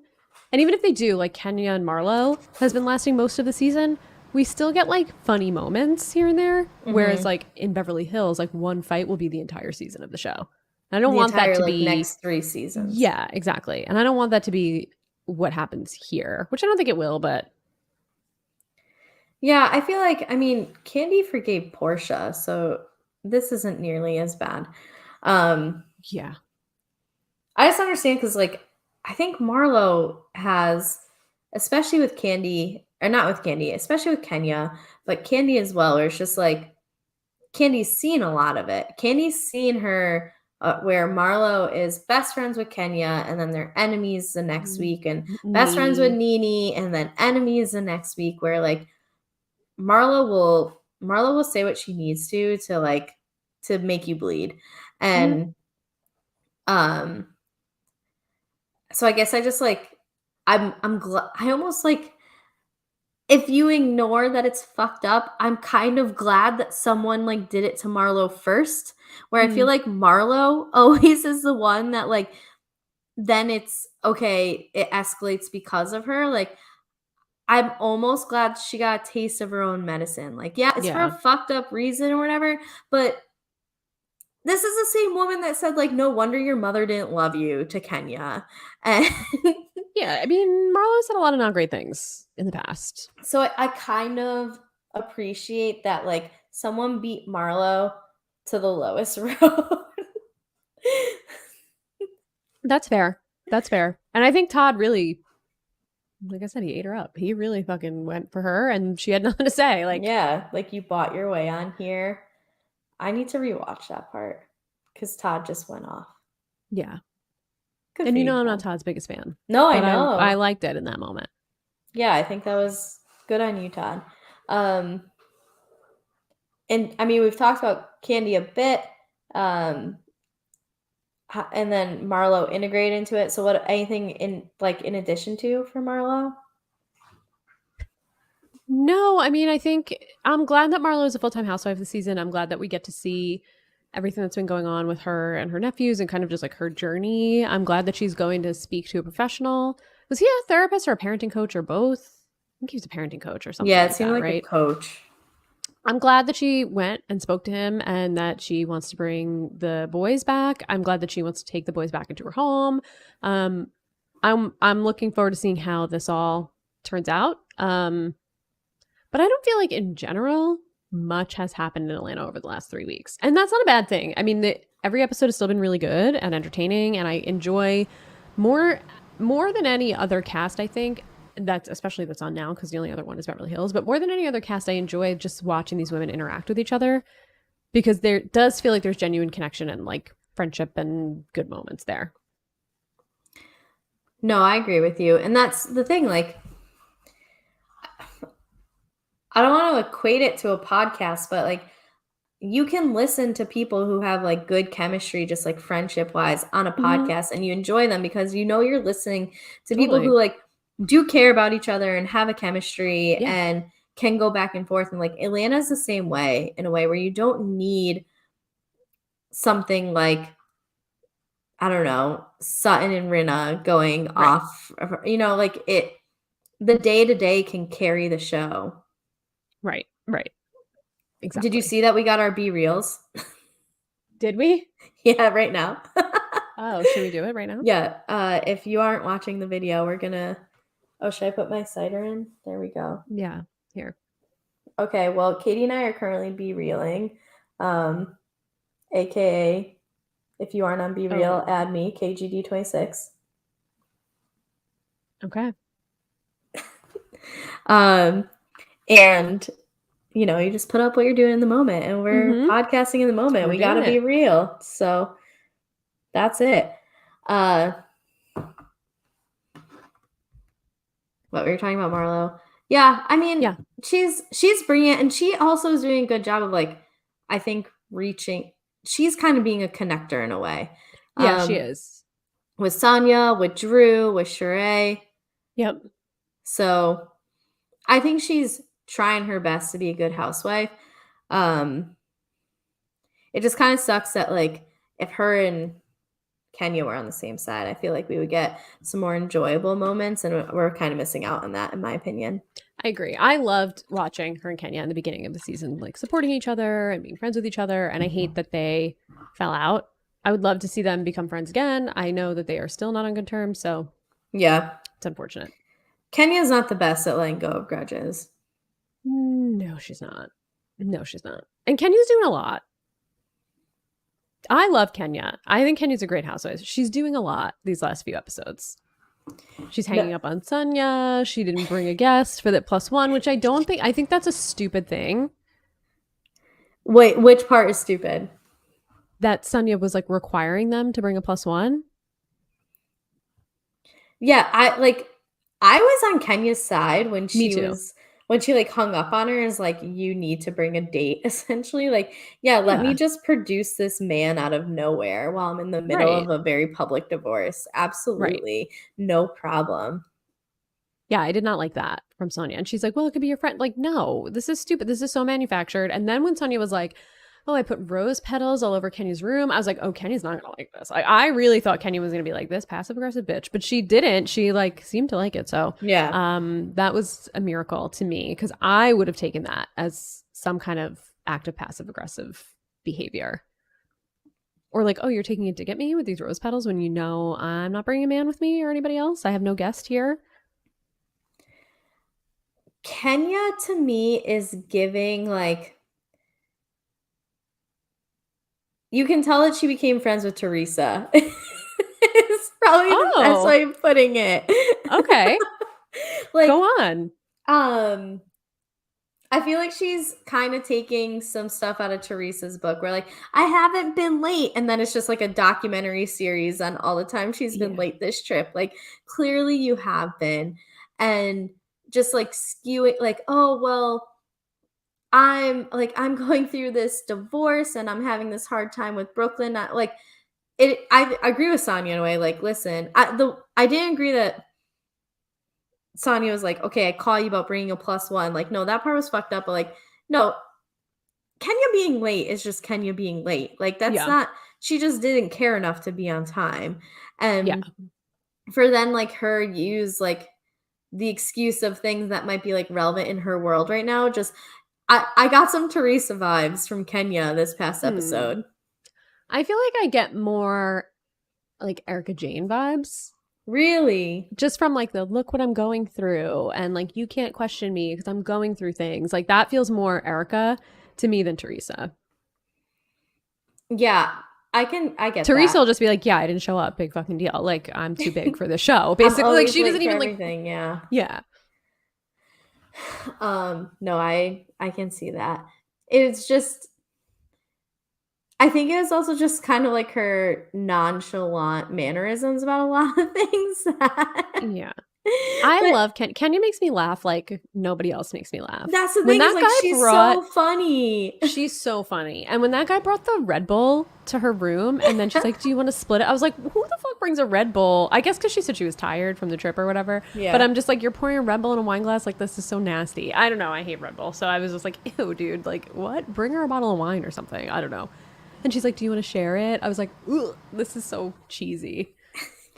And even if they do, like Kenya and Marlo has been lasting most of the season, we still get like funny moments here and there. Whereas like in Beverly Hills, like one fight will be the entire season of the show. And I don't want that to be
next 3 seasons.
Yeah, exactly. And I don't want that to be what happens here, which I don't think it will, but
yeah, I feel like, I mean, Candy forgave Portia, so this isn't nearly as bad.
Yeah.
I just understand because, like, I think Marlo has, especially with Candy, or not with Candy, especially with Kenya, but Candy as well, where it's just like, Candy's seen a lot of it. Candy's seen her where Marlo is best friends with Kenya, and then they're enemies the next week, and best friends with Nene, and then enemies the next week, where, like, Marlo will say what she needs to like, to make you bleed. And so I guess I just like, I'm glad, I almost like, if you ignore that it's fucked up, I'm kind of glad that someone like did it to Marlo first, where I feel like Marlo always is the one that like, then it's okay, it escalates because of her. Like, I'm almost glad she got a taste of her own medicine. Like, yeah, it's for a fucked up reason or whatever, but this is the same woman that said, like, no wonder your mother didn't love you to Kenya. And
yeah, I mean, Marlo said a lot of not great things in the past.
So I kind of appreciate that, like, someone beat Marlo to the lowest road.
That's fair. That's fair. And I think Todd really, like I said, he ate her up. He really fucking went for her, and she had nothing to say. Like,
yeah, like, you bought your way on here. I need to rewatch that part because Todd just went off.
Yeah.
Good
and
you,
I'm
Todd.
not Todd's biggest fan.
No, I know.
I liked it in that moment.
Yeah, I think that was good on you, Todd. And I mean, we've talked about Candy a bit. And then Marlo integrated into it. So what, anything in addition to for Marlo?
No, I mean, I think I'm glad that Marlo is a full-time housewife this season. I'm glad that we get to see everything that's been going on with her and her nephews and kind of just like her journey. I'm glad that she's going to speak to a professional. Was he a therapist or a parenting coach or both? I think he was a parenting coach or something.
Yeah, it seemed like
right?
a coach.
I'm glad that she went and spoke to him and that she wants to bring the boys back. I'm glad that she wants to take the boys back into her home. I'm looking forward to seeing how this all turns out. But I don't feel like in general much has happened in Atlanta over the last 3 weeks. And that's not a bad thing. I mean, every episode has still been really good and entertaining, and I enjoy more than any other cast, I think. Especially that's on now, because the only other one is Beverly Hills. But more than any other cast, I enjoy just watching these women interact with each other, because there does feel like there's genuine connection and like friendship and good moments there.
No, I agree with you. And that's the thing, like, I don't want to equate it to a podcast, but like, you can listen to people who have like good chemistry, just like friendship wise, on a
Mhm.
podcast, and you enjoy them because you know you're listening to people who
Totally.
like do care about each other and have a chemistry
Yeah.
and can go back and forth. And like Atlanta's the same way, in a way where you don't need something like, I don't know, Sutton and Rinna going
Right.
off, like the day to day can carry the show.
Right. Right.
Did you
Exactly.
see that we got our B reels?
Did we?
Yeah, right now.
Oh, should we do it right now?
Yeah, if you aren't watching the video, we're gonna. Oh, should I put my cider in? There we go.
Yeah. Here.
Okay, well, Katie and I are currently be reeling, um, aka if you aren't on Be
Oh,
Real, add me, KGD26.
okay.
Um, and you just put up what you're doing in the moment, and we're
Mhm.
podcasting in the moment.
We're
We got
doing
to be
it.
real. So that's it. Uh, what were you talking about, Marlo? Yeah, I mean,
Yeah.
she's brilliant, and she also is doing a good job of like, I think reaching. She's kind of being a connector in a way,
Yeah, she is.
with Sonia, with Drew, with Sheree.
Yep.
So I think she's trying her best to be a good housewife. Um, it just kind of sucks that like if her and Kenya were on the same side, I feel like we would get some more enjoyable moments, and we're kind of missing out on that, in my opinion.
I agree. I loved watching her and Kenya in the beginning of the season, like supporting each other and being friends with each other. And I hate that they fell out. I would love to see them become friends again. I know that they are still not on good terms, so
Yeah.
it's unfortunate.
Kenya's not the best at letting go of grudges.
No, she's not. No, she's not. And Kenya's doing a lot. I love Kenya. I think Kenya's a great housewife. She's doing a lot these last few episodes. She's
No,
hanging up on Sonia. She didn't bring a guest for that +1, which I think that's a stupid thing.
wait, which part is stupid?
That Sonia was like requiring them to bring a +1.
Yeah, I was on Kenya's side when
Me
she
too.
was when she like hung up on her, is like, you need to bring a date, essentially. Like, yeah, let me
Yeah,
just produce this man out of nowhere while I'm in the middle
right.
of a very public divorce.
Right.
Absolutely. No problem.
Yeah, I did not like that from Sonia. And she's like, well, it could be your friend. Like, no, this is stupid. This is so manufactured. And then when Sonia was like, oh, I put rose petals all over Kenya's room, I was like, oh, Kenya's not going to like this. I really thought Kenya was going to be like this passive aggressive bitch, but she didn't. She like seemed to like it. So
Yeah.
that was a miracle to me because I would have taken that as some kind of act of passive aggressive behavior. Or like, oh, you're taking a dig at me with these rose petals when you know I'm not bringing a man with me or anybody else. I have no guest here.
Kenya to me is giving like, you can tell that she became friends with Teresa. It's probably the best
Oh,
way of putting it.
okay. Go
Like,
on.
um, I feel like she's kind of taking some stuff out of Teresa's book where like, I haven't been late, and then it's just like a documentary series on all the time she's been
Yeah.
late this trip. Like, clearly you have been. And just like skewing like, oh well, I'm going through this divorce and I'm having this hard time with Brooklyn. Like I agree with Sonia in a way. Like, listen, I didn't agree that Sonia was like, okay, I call you about bringing a +1. Like, no, that part was fucked up. But like, no, Kenya being late is just Kenya being late. Like, that's
Yeah.
not. She just didn't care enough to be on time,
Yeah.
and for then like her use like the excuse of things that might be like relevant in her world right now. Just I got some Teresa vibes from Kenya this past
Hmm.
episode.
I feel like I get more like Erica Jane vibes
Really?
just from like the look what I'm going through and like you can't question me because I'm going through things. Like that feels more Erica to me than Teresa.
Yeah, I get
Teresa
that.
will just be like, yeah, I didn't show up. Big fucking deal. Like I'm too big for the show.
I'm
Basically, like
always
she
late
doesn't
for
even like,
everything, yeah.
yeah.
No, I can see that. It's just I think it was also just kind of like her nonchalant mannerisms about a lot of things that
Yeah. I
But
love Kenya makes me laugh like nobody else makes me laugh.
that's the
When
thing is
that
like
guy
she's
brought
so funny.
She's so funny. And when that guy brought the Red Bull to her room and then she's like, "Do you want to split it?" I was like, "Who the fuck brings a Red Bull?" I guess cuz she said she was tired from the trip or whatever. But
Yeah.
I'm just like, "You're pouring a Red Bull in a wine glass? Like this is so nasty." I don't know. I hate Red Bull. So I was just like, "Ew, dude. Like what? Bring her a bottle of wine or something." I don't know. And she's like, "Do you want to share it?" I was like, "Ugh, this is so cheesy."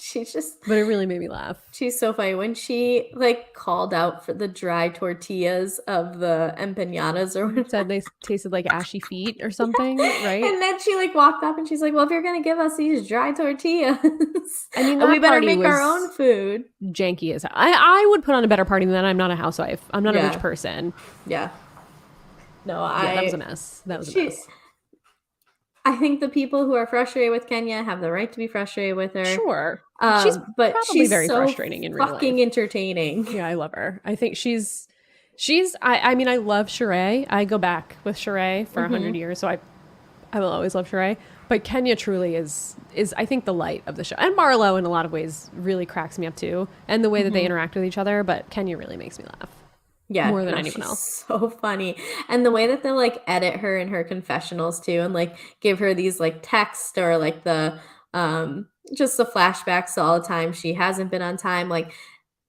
She's just
But it really made me laugh.
she's so funny when she like called out for the dry tortillas of the empanadas or whatever.
Said they tasted like ashy feet or something, right?
And then she like walked up and she's like, "Well, if you're gonna give us these dry tortillas,
I mean,
we
that
better
party
make our own
was
food."
janky as hell. I would put on a better party than that. I'm not a housewife. I'm not a rich
Yeah,
person.
yeah. No,
Yeah, that was a mess. That was a
she,
mess.
I think the people who are frustrated with Kenya have the right to be frustrated with her.
Sure. She's
But
probably
she's
very
so
frustrating in real
fucking
life.
entertaining.
Yeah, I love her. I think I mean I love Sheree. I go back with Sheree for 100 years, so I will always love Sheree. But Kenya truly is I think the light of the show. And Marlo in a lot of ways really cracks me up too. And the way that they interact with each other, but Kenya really makes me laugh.
Yeah,
More than
no,
anyone
she's
else.
so funny. And the way that they'll like edit her in her confessionals too and like give her these like texts or like the just the flashbacks to all the time she hasn't been on time. Like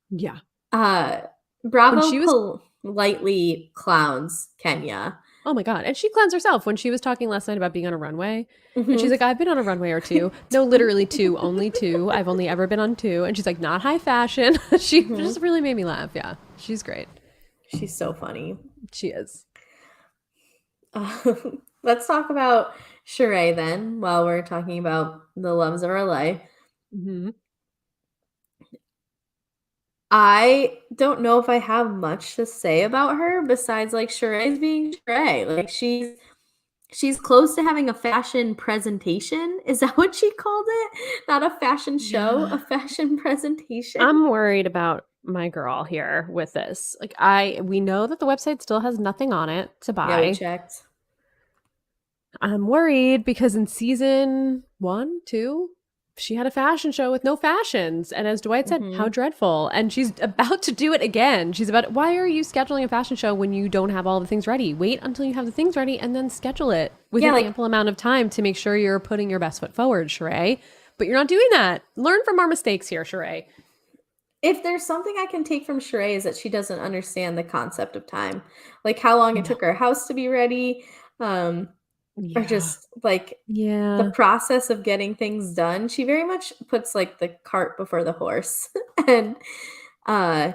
Yeah.
uh
When
Bravo
she was
politely clowns Kenya.
Oh my God. And she cleansed herself when she was talking last night about being on a runway. And she's
Mhm.
like, I've been on a runway or two. No, literally two, only two. I've only ever been on two. And she's like, not high fashion. She
Mhm.
just really made me laugh. Yeah. She's great.
She's so funny.
She is.
Let's talk about Sheree then while we're talking about the loves of our life.
Mm-hmm.
I don't know if I have much to say about her besides like Sheree's being Sheree. Like she's close to having a fashion presentation. Is that what she called it? Not a fashion show, a
Yeah.
fashion presentation.
I'm worried about my girl here with this. Like we know that the website still has nothing on it to
Yeah, we
buy.
checked.
I'm worried because in season one, two, she had a fashion show with no fashions. And as Dwight said, how
Mhm.
dreadful. And she's about to do it again. Why are you scheduling a fashion show when you don't have all the things ready? Wait until you have the things ready and then schedule it with
Yeah,
an
like
ample amount of time to make sure you're putting your best foot forward, Sheree. But you're not doing that. Learn from our mistakes here, Sheree.
if there's something I can take from Sheree is that she doesn't understand the concept of time. Like how long it
No.
took her house to be ready. Or
Yeah.
just like the
Yeah.
process of getting things done. She very much puts like the cart before the horse. And uh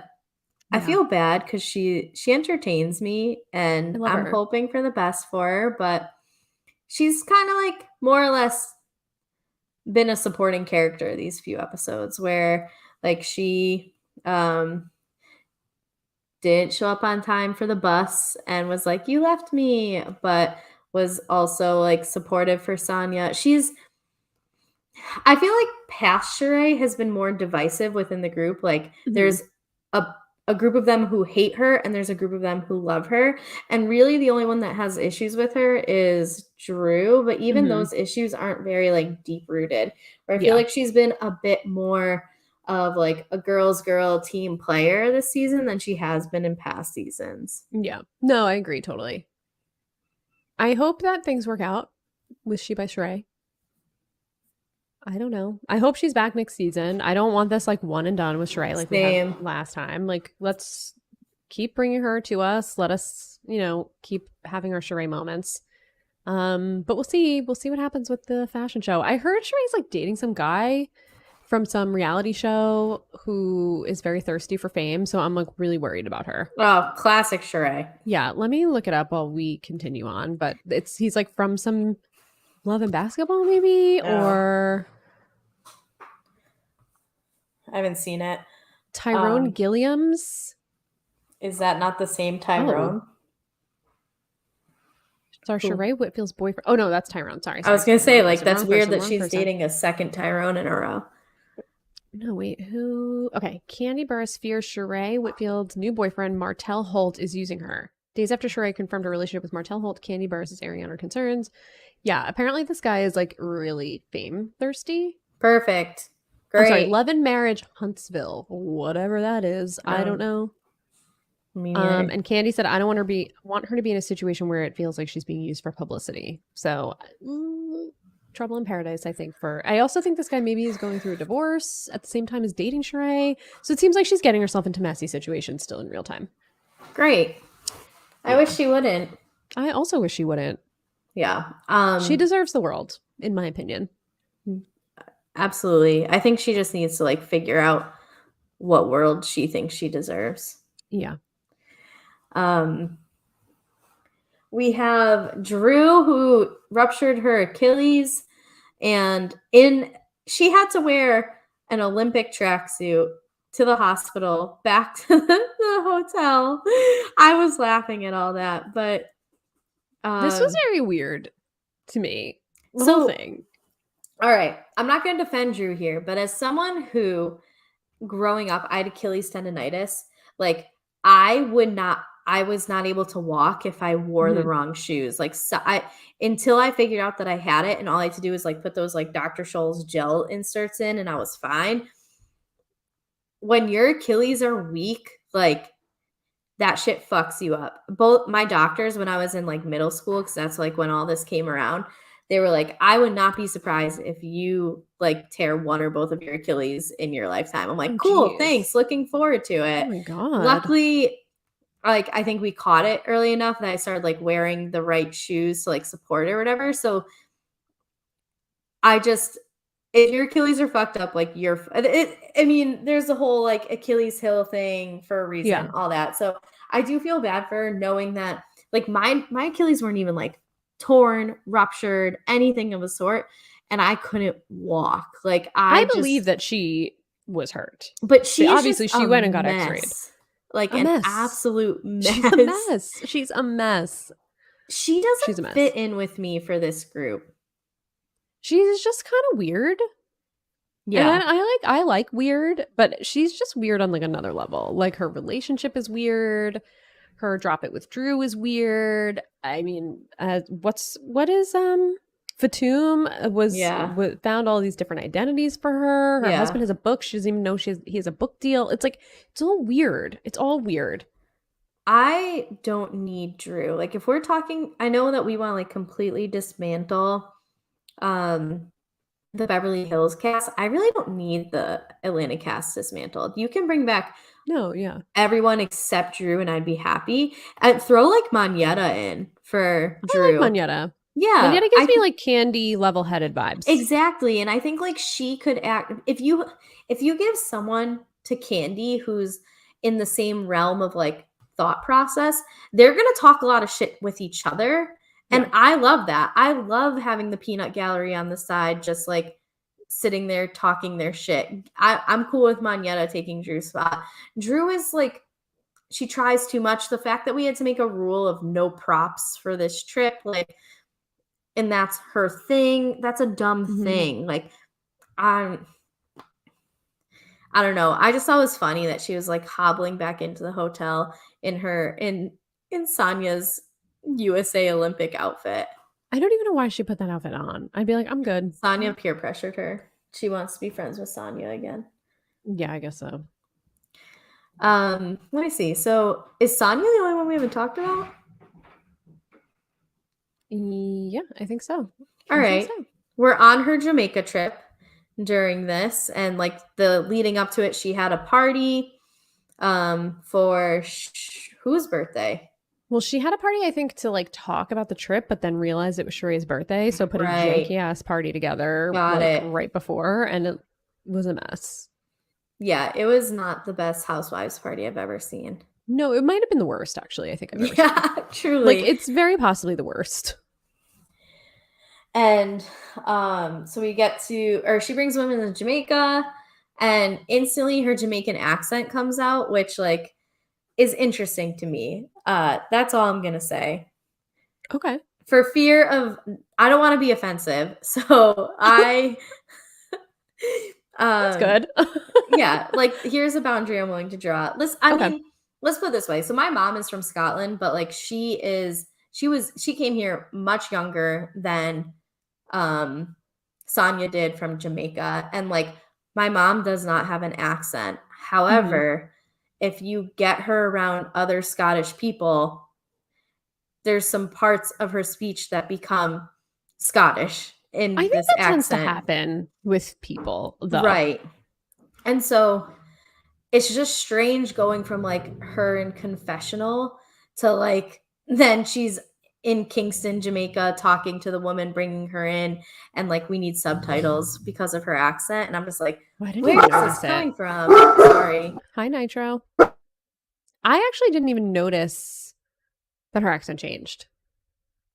I
Yeah.
feel bad because she entertains me
I
and
love
I'm
her.
hoping for the best for her, but she's kind of like more or less been a supporting character these few episodes where like she um didn't show up on time for the bus and was like, "You left me," but was also like supportive for Sonya. I feel like past Sheree has been more divisive within the group. Like
Mhm.
there's a a group of them who hate her and there's a group of them who love her. And really the only one that has issues with her is Drew, but even
Mhm.
those issues aren't very like deep rooted. Where I feel
Yeah.
like she's been a bit more of like a girl's girl team player this season than she has been in past seasons.
Yeah. No, I agree totally. I hope that things work out with She by Sheree. I don't know. I hope she's back next season. I don't want this like one and done with Sheree like we had
Same.
last time. Like, let's keep bringing her to us. Let us, keep having our Sheree moments. But we'll see. We'll see what happens with the fashion show. I heard Sheree's like dating some guy from some reality show who is very thirsty for fame. So I'm like really worried about her.
Oh, classic Sheree.
Yeah, let me look it up while we continue on. But he's like from some Love and Basketball, maybe,
Oh,
or
I haven't seen it.
Tyrone
Um,
Gilliam's.
is that not the same
Oh,
Tyrone?
sorry,
Who
Sheree Whitfield's boyfriend. Oh no, that's Tyrone. Sorry,
I was
sorry,
gonna say,
wrong
like,
person,
that's
wrong
weird
person,
that
wrong
she's
person.
dating a second Tyrone in a row.
No, wait, who? Okay, Candy Burris fears Sheree Whitfield's new boyfriend Martell Holt is using her. Days after Sheree confirmed a relationship with Martell Holt, Candy Burris is airing out her concerns. Yeah, apparently this guy is like really fame thirsty.
Perfect.
I'm sorry,
Great.
Love and Marriage Huntsville, whatever that is. I don't know.
Me neither.
And Candy said, I don't want her to be in a situation where it feels like she's being used for publicity. So, trouble in paradise, I think. I also think this guy maybe is going through a divorce at the same time as dating Sheree. So it seems like she's getting herself into messy situations still in real time.
Great. I wish she wouldn't.
I also wish she wouldn't.
Yeah.
She deserves the world, in my opinion.
Absolutely. I think she just needs to like figure out what world she thinks she deserves.
Yeah.
We have Drew, who ruptured her Achilles, and she had to wear an Olympic tracksuit to the hospital, back to the hotel. I was laughing at all that, but
this was very weird to me. The
so,
whole thing.
All right, I'm not going to defend Drew here, but as someone who, growing up, I had Achilles tendonitis. Like, I was not able to walk if I wore the wrong shoes. Like, until I figured out that I had it, and all I had to do was like put those like Dr. Scholl's gel inserts in, and I was fine. When your Achilles are weak, like, that shit fucks you up. Both my doctors, when I was in like middle school, because that's like when all this came around, they were like, I would not be surprised if you like tear one or both of your Achilles in your lifetime. I'm like, cool,
geez.
thanks. Looking forward to it.
Oh my God.
Luckily, like, I think we caught it early enough that I started like wearing the right shoes to like support it or whatever. So if your Achilles are fucked up, like I mean, there's a whole like Achilles heel thing for a reason, all that. So I do feel bad for her, knowing that like my Achilles weren't even like torn, ruptured, anything of the sort, and I couldn't walk. Like,
I believe that she was hurt,
but she
went and got x-rayed.
Like an absolute mess.
She's a mess. She's a mess.
She doesn't fit in with me for this group.
She's just kind of weird. Yeah. And I like weird, but she's just weird on like another level. Like, her relationship is weird. Her drop it with Drew is weird. I mean, what is Fatum found all these different identities for her. Her husband has a book. She doesn't even know he has a book deal. It's like, it's all weird. It's all weird.
I don't need Drew. Like, if we're talking, I know that we want to like completely dismantle the Beverly Hills cast. I really don't need the Atlanta cast dismantled. You can bring back everyone except Drew, and I'd be happy. And throw like Monyetta in for Drew.
I like Monyetta.
Yeah.
Monyetta gives me like Candy level-headed vibes.
Exactly. And I think like she could act, if you give someone to Candy who's in the same realm of like thought process, they're going to talk a lot of shit with each other. And I love that. I love having the peanut gallery on the side, just like sitting there talking their shit. I'm cool with Monyetta taking Drew's spot. Drew is like, she tries too much. The fact that we had to make a rule of no props for this trip, like, and that's her thing, that's a dumb thing. Like, I don't know. I just thought it was funny that she was like hobbling back into the hotel in Sonya's USA Olympic outfit.
I don't even know why she put that outfit on. I'd be like, I'm good.
Sonya peer pressured her. She wants to be friends with Sonya again.
Yeah, I guess so.
Let me see. So is Sonya the only one we haven't talked about?
Yeah, I think so.
All right. We're on her Jamaica trip during this, and like the leading up to it, she had a party for whose birthday?
Well, she had a party, I think, to like talk about the trip, but then realized it was Sheree's birthday, so put a janky ass party together right before, and it was a mess.
Yeah, it was not the best Housewives party I've ever seen.
No, it might have been the worst, actually, I think I've ever seen.
Truly.
Like, it's very possibly the worst.
And so she brings women to Jamaica, and instantly her Jamaican accent comes out, which like is interesting to me. That's all I'm gonna say.
Okay.
For fear of, I don't want to be offensive, so
that's good.
Yeah, like, here's a boundary I'm willing to draw. I mean, let's put it this way. So my mom is from Scotland, but like she came here much younger than Sonya did from Jamaica, and like My mom does not have an accent.
Mhm.
However, if you get her around other Scottish people, there's some parts of her speech that become Scottish
I
in
think
this
that tends to
accent.
happen with people, though.
Right. And so it's just strange going from like her in confessional to like then she's in Kingston, Jamaica, talking to the woman bringing her in, and like we need subtitles because of her accent. And I'm just like,
Oh, I didn't
where
even
is this
notice it.
coming from? Sorry.
Hi, Nitro. I actually didn't even notice that her accent changed,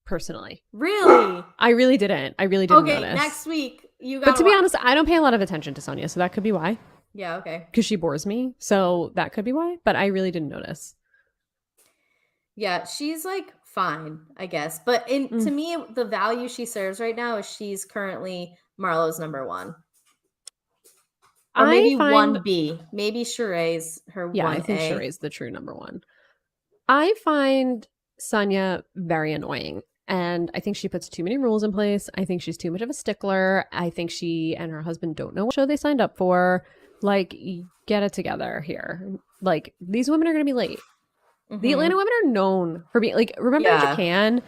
personally.
Really?
I really didn't. I really didn't
Okay,
notice.
next week you
But
gotta
to be
watch.
honest, I don't pay a lot of attention to Sonia, so that could be why.
Yeah, okay.
Because she bores me. So that could be why. But I really didn't notice.
Yeah, she's like fine, I guess. But in to
Mm.
me, the value she serves right now is she's currently Marlowe's number one. Or
I
maybe
find,
1B. Maybe Sheree's her
yeah, I think
1A.
Sheree's the true number one. I find Sonia very annoying. And I think she puts too many rules in place. I think she's too much of a stickler. I think she and her husband don't know what show they signed up for. Like, get it together here. Like, these women are going to be late. The
Mm-hmm.
Atlanta women are known for being like, remember in
Yeah.
Japan?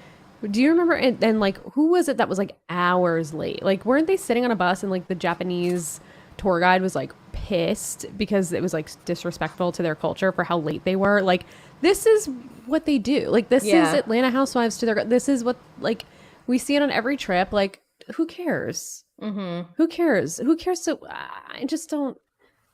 Do you remember? And like, who was it that was like hours late? Like, weren't they sitting on a bus and like the Japanese tour guide was like pissed because it was like disrespectful to their culture for how late they were? Like, this is what they do. Like, this is
Yeah.
Atlanta Housewives to their, this is what, like, we see it on every trip. Like, who cares?
Mm-hmm.
Who cares? Who cares to, I just don't,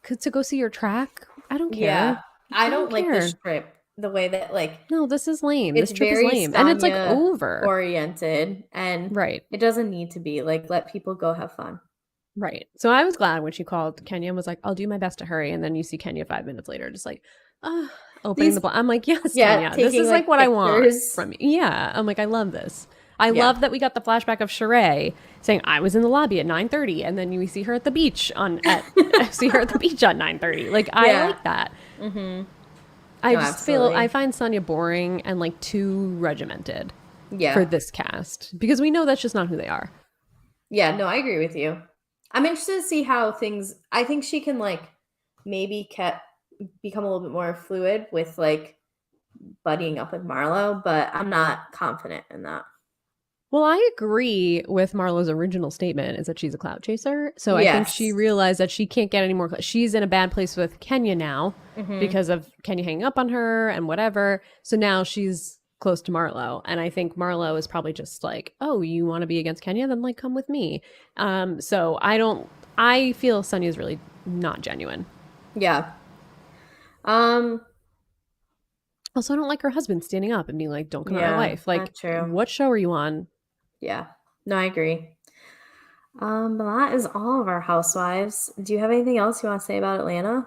to go see your track? I don't
Yeah.
care.
I
I don't
don't like this
care.
strip the way that like
No, this is lame.
it's
This trip is
very
lame. And it's like
Sonya
over.
oriented and
Right.
it doesn't need to be. Like let people go have fun.
Right. So I was glad when she called Kenya and was like, I'll do my best to hurry. And then you see Kenya 5 minutes later, just like, opening the
These
bl-. I'm like, yes,
yeah,
Kenya, this
taking
is like
like
what I want
pictures.
from you. Yeah. I'm like, I love this. I
Yeah.
love that we got the flashback of Sheree saying I was in the lobby at 9:30 and then you see her at the beach on at see her at the beach at 9:30. Like I
Yeah.
like that.
Mm-hmm.
I
No,
just feel I
absolutely.
find Sonya boring and like too regimented for
Yeah.
this cast because we know that's just not who they are.
Yeah, no, I agree with you. I'm interested to see how things I think she can like maybe become a little bit more fluid with like buddying up with Marlo, but I'm not confident in that.
Well, I agree with Marlo's original statement is that she's a clout chaser. So I think she
Yes.
realized that she can't get any more. She's in a bad place with Kenya now
Mm-hmm.
because of Kenya hanging up on her and whatever. So now she's close to Marlo. And I think Marlo is probably just like, oh, you want to be against Kenya? Then like come with me. So I feel Sonya's really not genuine.
Yeah. Um,
Also, I don't like her husband standing up and being like, don't come at my
yeah,
wife. Like,
that's true.
what show are you on?
Yeah. No, I agree. But that is all of our housewives. Do you have anything else you want to say about Atlanta?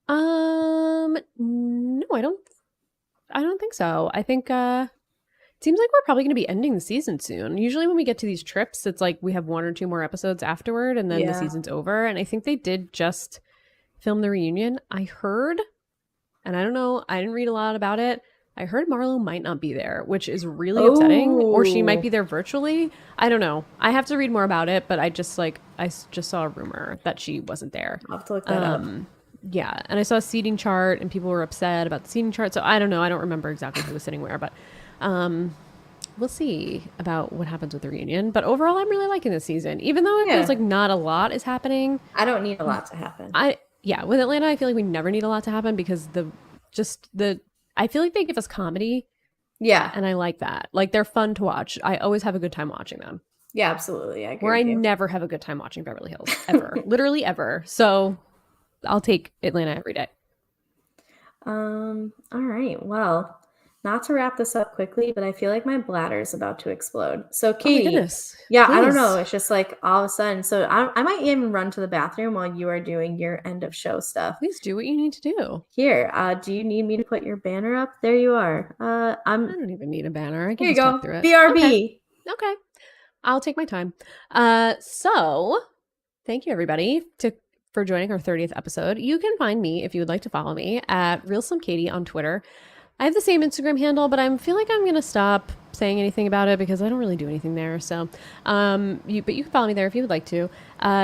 No, I don't think so. I think it seems like we're probably going to be ending the season soon. Usually when we get to these trips, it's like we have one or two more episodes afterward and then the
Yeah.
season's over. And I think they did just film the reunion. I heard, and I don't know, I didn't read a lot about it. I heard Marlo might not be there, which is really upsetting, or she might
Oh,
be there virtually. I don't know. I have to read more about it, but I just saw a rumor that she wasn't there.
I'll have to look that up.
Um, yeah, and I saw a seating chart, and people were upset about the seating chart. So I don't know. I don't remember exactly who was sitting where, but um, we'll see about what happens with the reunion. But overall, I'm really liking this season, even though it feels
Yeah.
like not a lot is happening.
I don't need a lot to happen.
Yeah, with Atlanta, I feel like we never need a lot to happen because I feel like they give us comedy,
Yeah.
and I like that. Like they're fun to watch. I always have a good time watching them.
Yeah, absolutely. I agree
Where I
with you.
never have a good time watching Beverly Hills ever, literally ever. So I'll take Atlanta every day.
All right. Well, not to wrap this up quickly, but I feel like my bladder is about to explode. So,
Oh my
Katie,
goodness.
yeah, I don't
Please.
know. It's just like all of a sudden. So, I might even run to the bathroom while you are doing your end of show stuff.
Please do what you need to do.
Here, do you need me to put your banner up? There you are.
I don't even need a banner. I can
Here you
just talk
go.
through it. Okay.
BRB.
Okay. I'll take my time. So thank you everybody for joining our 30th episode. You can find me if you would like to follow me at Real Slim Katie on Twitter. I have the same Instagram handle, but I feel like I'm gonna stop saying anything about it because I don't really do anything there. So, but you can follow me there if you would like to.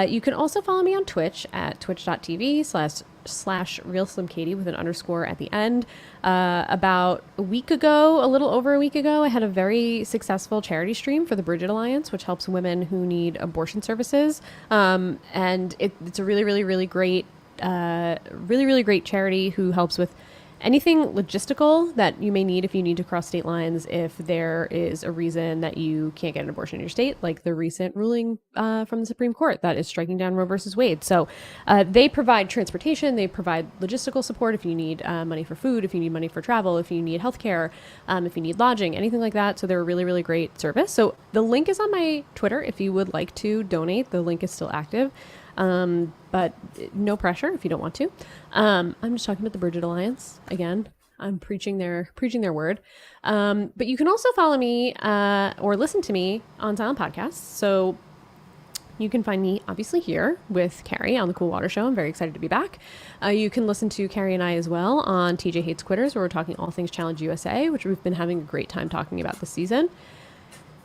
You can also follow me on Twitch at twitch.tv/slash real slim Katie with an underscore at the end. About a week ago, a little over a week ago, I had a very successful charity stream for the Bridget Alliance, which helps women who need abortion services. And it's a really, really, really great, really, really great charity who helps with anything logistical that you may need if you need to cross state lines, if there is a reason that you can't get an abortion in your state, like the recent ruling from the Supreme Court that is striking down Roe versus Wade. So they provide transportation, they provide logistical support if you need money for food, if you need money for travel, if you need healthcare, if you need lodging, anything like that. So they're a really, really great service. So the link is on my Twitter if you would like to donate. The link is still active. But no pressure if you don't want to. I'm just talking about the Bridget Alliance again. I'm preaching their word. But you can also follow me or listen to me on Silent Podcasts. So you can find me obviously here with Kari on the Cool Water Show. I'm very excited to be back. You can listen to Kari and I as well on TJ Hates Quitters, where we're talking all things Challenge USA, which we've been having a great time talking about this season.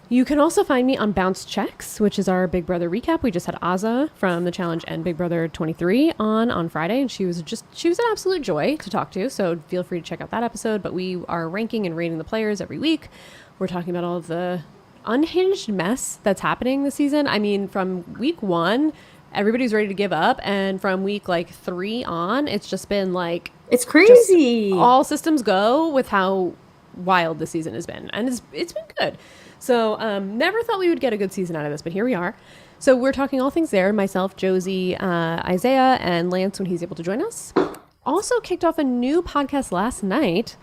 You can also find me on Bounce Checks, which is our Big Brother recap. We just had Azza from the Challenge and Big Brother 23 on Friday, and she was an absolute joy to talk to. So feel free to check out that episode. But we are ranking and rating the players every week. We're talking about all of the unhinged mess that's happening this season. I mean, from week 1, everybody's ready to give up, and from week 3 on, it's just been like
it's crazy.
All systems go with how wild the season has been, and it's been good. So never thought we would get a good season out of this, but here we are. So we're talking all things there. Myself, Josie, Isaiah, and Lance when he's able to join us. Also kicked off a new podcast last night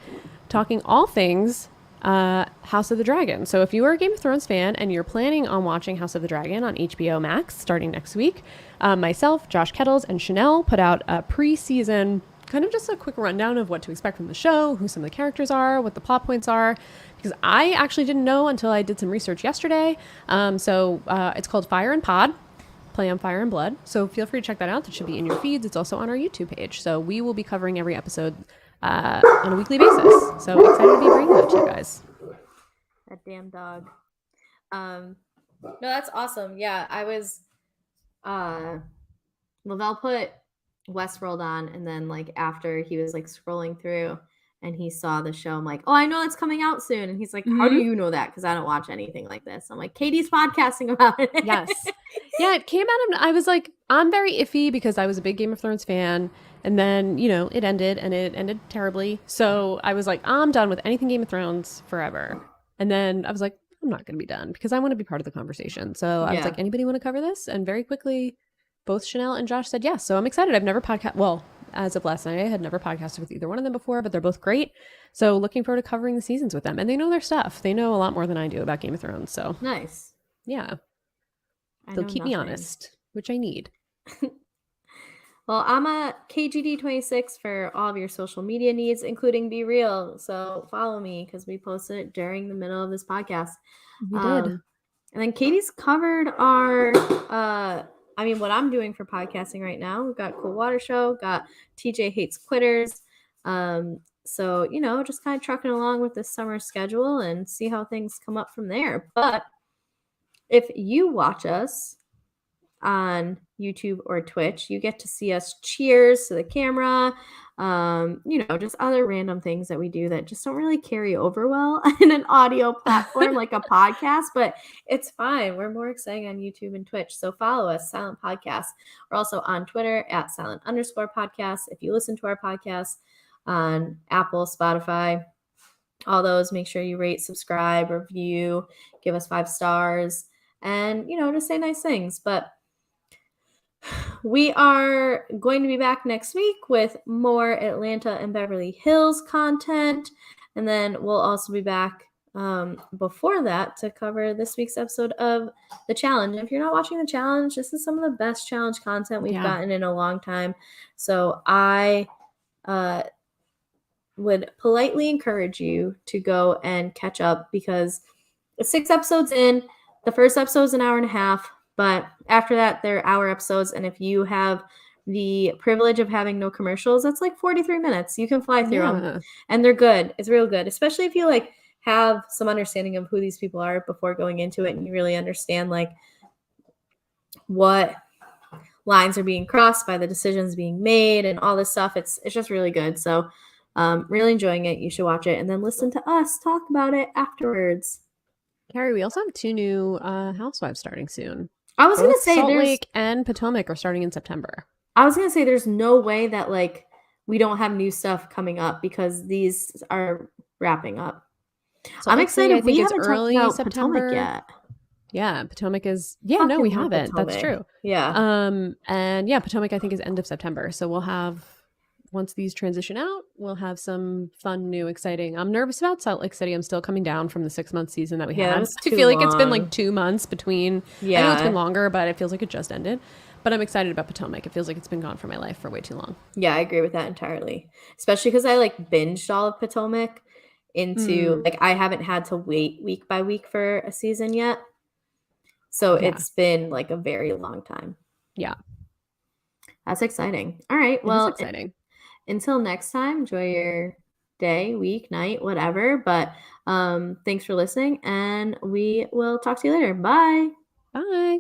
talking all things House of the Dragon. So if you are a Game of Thrones fan and you're planning on watching House of the Dragon on HBO Max starting next week, myself, Josh Kettles, and Chanel put out a pre-season kind of just a quick rundown of what to expect from the show, who some of the characters are, what the plot points are, because I actually didn't know until I did some research yesterday. So it's called Fire and Pod, play on Fire and Blood. So feel free to check that out. It should be in your feeds. It's also on our YouTube page. So we will be covering every episode on a weekly basis. So excited to be bringing that to you guys.
That damn dog. No, that's awesome. Yeah, I was Lavelle put Westworld on, and then after he was scrolling through and he saw the show, I'm like, oh, I know it's coming out soon. And he's like, how do you know that? Because I don't watch anything like this. I'm like, Katie's podcasting about it.
Yes. Yeah, it came out of, I was like, I'm very iffy because I was a big Game of Thrones fan. And then, it ended, and it ended terribly. So I was like, I'm done with anything Game of Thrones forever. And then I was like, I'm not going to be done because I want to be part of the conversation. So I was like, anybody want to cover this? And very quickly, both Chanel and Josh said yes. So I'm excited. I've never as of last night, I had never podcasted with either one of them before, but they're both great. So looking forward to covering the seasons with them. And they know their stuff. They know a lot more than I do about Game of Thrones. So
nice.
Yeah. They'll keep me honest, which I need.
Well, I'm a KGD26 for all of your social media needs, including Be Real. So follow me because we posted it during the middle of this podcast.
We did.
And then Katie's covered our, what I'm doing for podcasting right now. We've got Cool Water Show, got TJ Hates Quitters. So, just kind of trucking along with this summer schedule and see how things come up from there. But if you watch us on YouTube or Twitch, you get to see us cheers to the camera, just other random things that we do that just don't really carry over well in an audio platform like a podcast, but it's fine. We're more exciting on YouTube and Twitch. So follow us, Silent Podcast. We're also on Twitter at silent_podcast. If you listen to our podcast on Apple, Spotify, all those, make sure you rate, subscribe, review, give us 5 stars, and, just say nice things. But we are going to be back next week with more Atlanta and Beverly Hills content. And then we'll also be back before that to cover this week's episode of The Challenge. If you're not watching The Challenge, this is some of the best challenge content we've gotten in a long time. So I would politely encourage you to go and catch up because it's 6 episodes in. The first episode is an hour and a half. But after that, they're hour episodes. And if you have the privilege of having no commercials, that's like 43 minutes. You can fly through them,
Yeah.
and they're good. It's real good, especially if you like have some understanding of who these people are before going into it, and you really understand like what lines are being crossed by the decisions being made and all this stuff. It's just really good. So really enjoying it. You should watch it and then listen to us talk about it afterwards.
Kari, we also have 2 new Housewives starting soon.
I was gonna
Both
say
Salt Lake and Potomac are starting in September.
there's no way that like we don't have new stuff coming up because these are wrapping up.
Salt
I'm
Lake City, I
excited.
think
We
it's
haven't talked
early
about Potomac
September.
yet.
Yeah, Potomac is no, we
Fucking love
haven't. That's
Potomac.
true.
Yeah.
And yeah, Potomac I think is end of September. So we'll have once these transition out, we'll have some fun, new, exciting. I'm nervous about Salt Lake City. I'm still coming down from the 6-month season that we
Yeah, that
had.
was
I
too
feel like it's been
long.
like 2 months between. I know it's been
Yeah.
longer, but it feels like it just ended. But I'm excited about Potomac. It feels like it's been gone from my life for way too long.
Yeah, I agree with that entirely. Especially because I like binged all of Potomac into
Mm,
like I haven't had to wait week by week for a season yet. So
yeah,
it's been like a very long time.
yeah,
That's exciting. All right.
it is
Well,
exciting.
until next time, enjoy your day, week, night, whatever. But thanks for listening and we will talk to you later. Bye.
Bye.